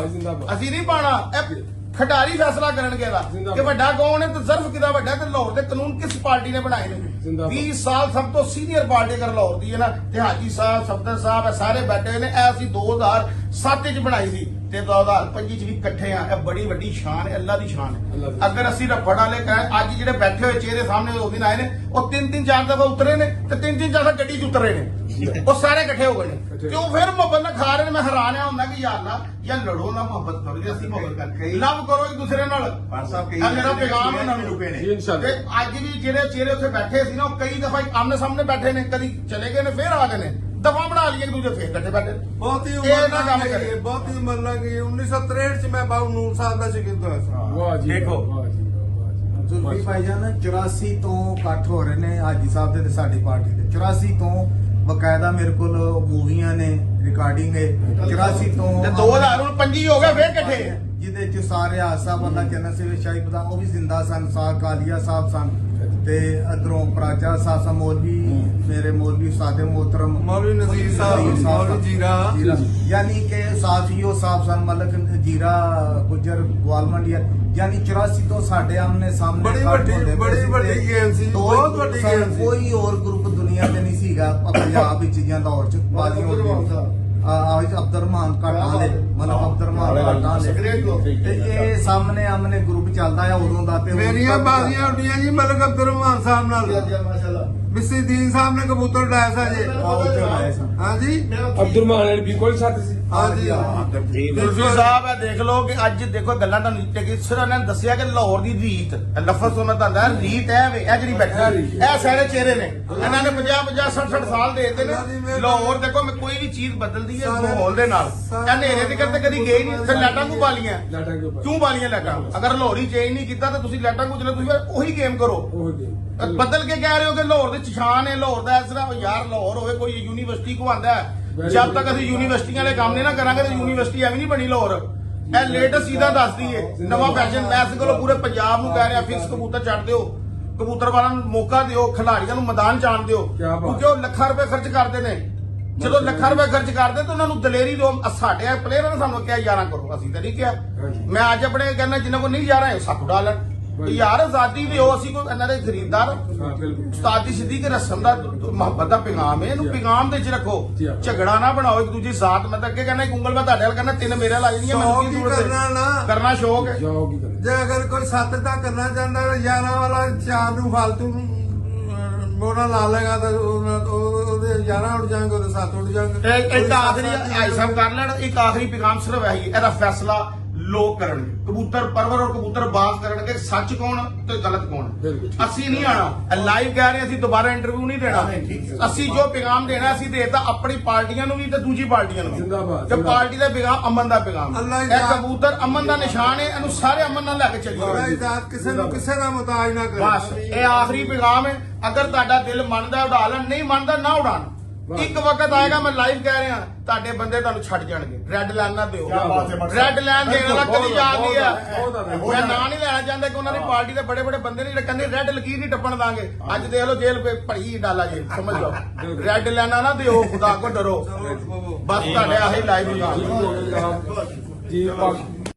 ਅਸੀਂ ਨਹੀਂ ਪਾਣਾ। ਇਹ ਖਿਡਾਰੀ ਫੈਸਲਾ ਕਰਨਗੇ ਦਾ ਕਿ ਵੱਡਾ ਕੌਣ ਹੈ ਤੇ ਜ਼ਰਫ ਕਿਹਦਾ ਵੱਡਾ, ਤੇ ਲਾਹੌਰ ਦੇ ਕਾਨੂੰਨ ਕਿਸ ਪਾਰਟੀ ਨੇ ਬਣਾਏ ਨੇ? 20 ਸਾਲ ਸਭ ਤੋਂ ਸੀਨੀਅਰ ਪਾਰਟੀ ਅਗਰ ਲਾਹੌਰ ਦੀ ਹੈ ਨਾ, ਤੇ ਹਾਜੀ ਸਾਹਿਬ, ਸਫਦਰ ਸਾਹਿਬ, ਇਹ ਸਾਰੇ ਬੈਠੇ ਨੇ, ਇਹ ਅਸੀਂ 2007 ਚ ਬਣਾਈ ਸੀ ਤੇ 2025 ਚ ਵੀ ਇਕੱਠੇ ਆ। ਇਹ ਬੜੀ ਵੱਡੀ ਸ਼ਾਨ ਹੈ, ਅੱਲਾ ਦੀ ਸ਼ਾਨ ਹੈ। ਅਗਰ ਅਸੀਂ ਰਫੜ ਵਾਲੇ ਕਹੇ, ਅੱਜ ਜਿਹੜੇ ਬੈਠੇ ਹੋਏ ਚਿਹਰੇ ਸਾਹਮਣੇ ਉਹ ਦਿਨ ਆਏ ਨੇ, ਉਹ 3-3-4 ਦਫਾ ਉਤਰੇ ਨੇ ਤੇ 3-3-4 ਦਫਾ ਗੱਡੀ ਚ ਉਤਰੇ ਨੇ, ਉਹ ਸਾਰੇ ਇਕੱਠੇ ਹੋ ਗਏ ਨੇ, ਤੇ ਉਹ ਫਿਰ ਮੁਹੱਬਤ ਨਾਲ ਖਾ ਰਹੇ ਨੇ। ਮੈਂ ਹੈਰਾਨ ਆ ਹੁੰਦਾ ਕਿ ਯਾਰ ਅੱਲਾ, ਜਾਂ ਲੜੋ ਨਾ, ਮੁਹੱਬਤ ਕਰੋ, ਜੇ ਅਸੀਂ ਮੁਹੱਬਤ ਕਰਕੇ ਲਵ ਕਰੋ ਇੱਕ ਦੂਸਰੇ ਨਾਲ। ਮੇਰਾ ਪੈਗਾਮ ਉਹਨਾਂ ਨੂੰ ਰੁਕੇ ਨੇ, ਤੇ ਅੱਜ ਵੀ ਜਿਹੜੇ ਚਿਹਰੇ ਉੱਥੇ ਬੈਠੇ ਸੀ ਨਾ, ਉਹ ਕਈ ਦਫਾ ਆਮਨੇ ਸਾਹਮਣੇ ਬੈਠੇ ਨੇ, ਕਦੀ ਚਲੇ ਗਏ ਨੇ, ਫਿਰ ਆ ਗਏ ਨੇ, ਦਫਾ ਬਣਾ ਲਈਏ ਇੱਕ ਦੂਜੇ, ਫਿਰ ਇਕੱਠੇ ਬੈਠੇ। ਬਹੁਤ ਹੀ ਇਹ ਨਾ ਕੰਮ ਕਰੇ, ਬਹੁਤ ਹੀ ਉਮਰ ਲੱਗ ਗਈ। 1963 ਚ ਮੈਂ ਬਾਬੂ ਨੂਰ ਸਾਹਿਬ ਦਾ ਸ਼ਾਗਿਰਦ ਹੋਇਆ ਸੀ। ਵਾਹ ਜੀ, ਦੇਖੋ। ਵਾਹ ਜੀ, ਵਾਹ ਜੀ। ਜ਼ੁਲਫੀ ਭਾਈਜਾਨ 84 ਤੋਂ ਇਕੱਠ ਹੋ ਰਹੇ ਨੇ ਹਾਜੀ ਸਾਹਿਬ ਦੇ ਤੇ ਸਾਡੀ ਪਾਰਟੀ ਦੇ। 84 ਤੋਂ ਬਕਾਇਦਾ ਮੇਰੇ ਕੋਲ ਮੂਵੀਆਂ ਨੇ, ਰਿਕਾਰਡਿੰਗ ਹੈ। 84 ਤੋਂ ਤੇ 2025 ਹੋ ਗਏ, ਫਿਰ ਇਕੱਠੇ। ਜਿਹਦੇ ਚ ਸਾਰੇ ਹਾਸਾ ਬੰਦਾ ਕਹਿੰਦਾ ਸੀ ਸ਼ਾਹੀ ਪਤਾ ਉਹ ਵੀ ਜ਼ਿੰਦਾ ਸਨ, ਸਾਰ ਕਾਲੀਆ ਸਾਹਿਬ ਸਨ, ਤੇ ਅਦਰੋਂ ਪ੍ਰਾਚਾ ਸਾਸਾ ਮੌਲਵੀ, ਮੇਰੇ ਮੌਲਵੀ ਸਾਦੇ मोहतरम मौलवी नजीर साहब, मौलवी जीरा, यानी कि साथियों साहब सन मलक जीरा गुजर ग्वालमंडिया, यानी 84 तो साढ़े आमने सामने बड़ी ਵੱਡੀ ਗੇਮ ਸੀ, ਬਹੁਤ ਵੱਡੀ ਗੇਮ ਸੀ। ਕੋਈ ਹੋਰ ਗਰੁੱਪ ਦੁਨੀਆ ਤੇ ਨਹੀਂ ਸੀਗਾ ਪੰਜਾਬ ਵਿੱਚ ਜਾਂ ਲਾਹੌਰ ਚ ਬਾਜ਼ੀ ਹੁੰਦੀ। आज अब्दुररहमान घाटां दे, मतलब अब्दुररहमान घाटां दे, ते ये सामने आमने ग्रुप चलदा है उदों दा ते ਮੇਰੀਆਂ ਬਾਜ਼ੀਆਂ ਉੱਡੀਆਂ ਜੀ ਮਲਕ ਅਬਦੁਰਰਹਿਮਾਨ ਸਾਹਿਬ ਨਾਲ। माशाल्लाह ਮਿਸੀ ਦੀਨ ਸਾਹਿਬ ਨੇ ਕਬੂਤਰ ਉਡਾਇਆ ਸੀ ਜੀ। ਹਾਂਜੀ ਅਬਦੁਲ ਮਾਨ ਵੀ ਕੋਈ ਸਾਥ ਸੀ। ਹਾਂਜੀ ਦੁਰਜੀ ਸਾਹਿਬ ਇਹ ਦੇਖ ਲਓ ਕਿ ਅੱਜ ਦੇਖੋ ਗੱਲਾਂ ਤਾਂ ਨੀਚੇ ਕਿ ਸਿਰ ਇਹਨਾਂ ਨੇ ਦੱਸਿਆ ਕਿ ਲਾਹੌਰ ਦੀ ਰੀਤ, ਲਫ਼ਜ਼ ਤੋਂ ਮੈਂ ਤੁਹਾਨੂੰ ਰੀਤ ਹੈ ਵੇ, ਇਹ ਜਿਹੜੀ ਬੈਠੀ ਇਹ ਸਾਰੇ ਚਿਹਰੇ ਨੇ, ਇਹਨਾਂ ਨੇ 50-50 60-60 ਸਾਲ ਦੇ ਦਿੱਤੇ ਨੇ। ਲਾਹੌਰ ਦੇਖੋ ਮੈਂ ਕੋਈ ਵੀ ਚੀਜ਼ ਬਦਲਦੀ ਹੈ ਮਾਹੌਲ ਦੇ ਨਾਲ। ਇਹ ਹਨੇਰੇ ਦੀ ਤੇ ਕਦੀ ਗਏ ਨਹੀਂ, ਫਿਰ ਲਾਈਟਾਂ ਕਿਉਂ ਬਾਲੀਆਂ? ਕਿਉਂ ਬਾਲੀਆਂ ਲਾਈਟਾਂ? ਅਗਰ ਲਾਹੌਰੀ ਚੇਂਜ ਨਹੀਂ ਕੀਤਾ ਤਾਂ ਤੁਸੀਂ ਲਾਈਟਾਂ ਕਿਉਂ ਚਲੇ? ਤੁਸੀਂ ਫਿਰ ਉਹੀ ਗੇਮ ਕਰੋ। ਬਦਲ ਕੇ ਕਹਿ ਰਹੇ ਹੋ ਕਿ ਲਾਹੌਰ ਦੇ ਚਸ਼ਾਨ ਹੈ, ਲਾਹੌਰ ਦਾ ਇਸ ਤਰ੍ਹਾਂ। ਯਾਰ ਲਾਹੌਰ ਹੋਵੇ ਕੋਈ ਯੂਨੀਵਰਸਿਟੀ ਕੋ ਆਂਦਾ ਹੈ, ਜਦ ਤੱਕ ਅਸੀਂ ਯੂਨੀਵਰਸਿਟੀਆਂ ਵਾਲੇ ਕੰਮ ਨਹੀਂ ਨਾ ਕਰਾਂਗੇ ਤਾਂ ਯੂਨੀਵਰਸਿਟੀ ਐਵੇਂ ਨਹੀਂ ਬਣੀ ਲਾਹੌਰ। ਇਹ ਲੇਟੈਸਟ ਚੀਜ਼ਾਂ ਦੱਸਦੀ ਏ, ਨਵਾਂ ਫੈਸ਼ਨ। ਮੈਂ ਇਸ ਕੋਲੋਂ ਪੂਰੇ ਪੰਜਾਬ ਨੂੰ ਕਹਿ ਰਿਹਾ ਫਿਕਸ ਕਬੂਤਰ ਛੱਡ ਦਿਓ, ਕਬੂਤਰ ਵਾਲਿਆਂ ਨੂੰ ਮੌਕਾ ਦਿਓ, ਖਿਡਾਰੀਆਂ ਨੂੰ ਮੈਦਾਨ ਜਾਣ ਦਿਓ, ਕਿਉਂਕਿ ਉਹ ਲੱਖਾਂ ਰੁਪਏ ਖਰਚ ਕਰਦੇ ਨੇ। ਜਦੋਂ ਲੱਖਾਂ ਰੁਪਏ ਖਰਚ ਕਰਦੇ ਤਾਂ ਉਹਨਾਂ ਨੂੰ ਦਲੇਰੀ ਦੋ। ਸਾਡੇ ਪਲੇਅਰਾਂ ਨੇ ਸਾਨੂੰ ਕਿਹਾ 11 ਕਰੋ, ਅਸੀਂ ਤਾਂ ਨਹੀਂ ਕਿਹਾ। ਮੈਂ ਅੱਜ ਆਪਣੇ ਕਹਿੰਦਾ ਜਿੰਨਾਂ ਕੋਲ ਨਹੀਂ 11 ਹੈ ਸੱਤ ਉਡਾ ਲੈਣ ਯਾਰ। ਆਜ਼ਾਦੀ ਦਿਓ, ਅਸੀਂ ਕੋਈ ਇਹਨਾਂ ਦੇ ਖਰੀਦਦਾਰ। ਉਸਤਾਦ ਦੀ ਸਿੱਧੀ ਕਿ ਰਸਮ ਦਾ ਮੁਹੱਬਤ ਦਾ ਪੈਗਾਮ ਹੈ, ਇਹਨੂੰ ਪੈਗਾਮ ਦੇ ਚ ਰੱਖੋ। ਝਗੜਾ ਨਾ ਬਣਾਓ ਇੱਕ ਦੂਜੀ ਜ਼ਾਤ। ਮੈਂ ਤਾਂ ਅੱਗੇ ਕਹਿੰਦਾ ਇੱਕ ਉਂਗਲ ਮੈਂ ਤੁਹਾਡੇ ਨਾਲ ਕਹਿੰਦਾ 3 ਮੇਰੇ ਲਾ ਜਾਣੀਆਂ। ਮੈਨੂੰ ਕੀ ਜ਼ਰੂਰਤ ਹੈ? ਕਰਨਾ ਸ਼ੌਕ ਹੈ। ਜੇ ਅਗਰ ਕੋਈ 7 ਦਾ ਕਰਨਾ ਚਾਹੁੰਦਾ ਤਾਂ 11 ਵਾਲਾ 4 ਨੂੰ ਫालतू ਮੋਨਾ ਲਾ ਲੇਗਾ ਤਾਂ ਉਹਦੇ 11 ਉੱਡ ਜਾਣਗੇ, ਉਹਦੇ 7 ਉੱਡ ਜਾਣਗੇ। ਇੱਕ ਆਖਰੀ ਭਾਈ ਸਾਹਿਬ ਕਰ ਲੈਣ। ਇੱਕ ਆਖਰੀ ਪੈਗਾਮ ਸਿਰਫ ਇਹੀ, ਇਹਦਾ ਫੈਸਲਾ ਲੋਕ ਕਰਨਗੇ। ਕਬੂਤਰ ਪਰਵਰ ਔਰ ਕਬੂਤਰ ਬਾਜ਼ ਕਰਨਗੇ, ਸੱਚ ਕੌਣ ਤੇ ਗਲਤ ਕੌਣ। ਅਸੀਂ ਨਹੀਂ ਆਣਾ, ਲਾਈਵ ਕਹਿ ਰਹੇ ਅਸੀਂ ਦੁਬਾਰਾ ਇੰਟਰਵਿਊ ਨਹੀਂ ਦੇਣਾ। ਅਸੀਂ ਜੋ ਪੈਗਾਮ ਦੇਣਾ ਅਸੀਂ ਦੇਤਾ ਆਪਣੀ ਪਾਰਟੀਆਂ ਨੂੰ ਵੀ ਤੇ ਦੂਜੀ ਪਾਰਟੀਆਂ ਨੂੰ ਵੀ। ਤੇ ਪਾਰਟੀ ਦਾ ਪੈਗਾਮ ਅਮਨ ਦਾ ਪੈਗਾਮ। ਇਹ ਕਬੂਤਰ ਅਮਨ ਦਾ ਨਿਸ਼ਾਨ ਹੈ, ਇਹਨੂੰ ਸਾਰੇ ਅਮਨ ਨਾਲ ਲੈ ਕੇ ਚੱਲੀਏ। ਕਿਸੇ ਨੂੰ ਕਿਸੇ ਦਾ ਮੁਤਾਜ ਨਾ ਕਰੇ। ਬਸ ਇਹ ਆਖਰੀ ਪੈਗਾਮ ਹੈ। ਅਗਰ ਤੁਹਾਡਾ ਦਿਲ ਮੰਨਦਾ ਉਡਾ ਲੈਣ, ਨਹੀਂ ਮੰਨਦਾ ਨਾ ਉਡਾਣ। ਇੱਕ ਵਕਤ ਆਏਗਾ, ਮੈਂ ਲਾਈਵ ਕਹਿ ਰਿਹਾ, ਤੁਹਾਡੇ ਬੰਦੇ ਤੁਹਾਨੂੰ ਛੱਡ ਜਾਣਗੇ। ਰੈੱਡ ਲਾਈਨ ਨਾ ਦਿਓ। ਰੈੱਡ ਲਾਈਨ ਦੇਣ ਵਾਲਾ ਕਦੀ ਯਾਦ ਨਹੀਂ ਆ। ਮੈਂ ਨਾਂ ਨਹੀਂ ਲੈਣਾ ਚਾਹੁੰਦਾ ਕਿ ਉਹਨਾਂ ਦੀ ਪਾਰਟੀ ਦੇ ਬੜੇ ਬੜੇ ਬੰਦੇ ਨਹੀਂ ਕਹਿੰਦੇ ਰੈੱਡ ਲਕੀਰ ਨਹੀਂ ਟੱਪਣ ਦਾਂਗੇ। ਅੱਜ ਦੇਖ ਲਓ ਜੇਲ੍ਹ ਭੜੀ ਡਾਲਾ ਜੇ, ਸਮਝ ਲਓ। ਰੈੱਡ ਲਾਈਨਾਂ ਨਾ ਦਿਓ, ਖੁਦਾ ਕੋ ਡਰੋ। ਬਸ ਤੁਹਾਡੇ ਆਹੀ ਲਾਈਵ ਜੀ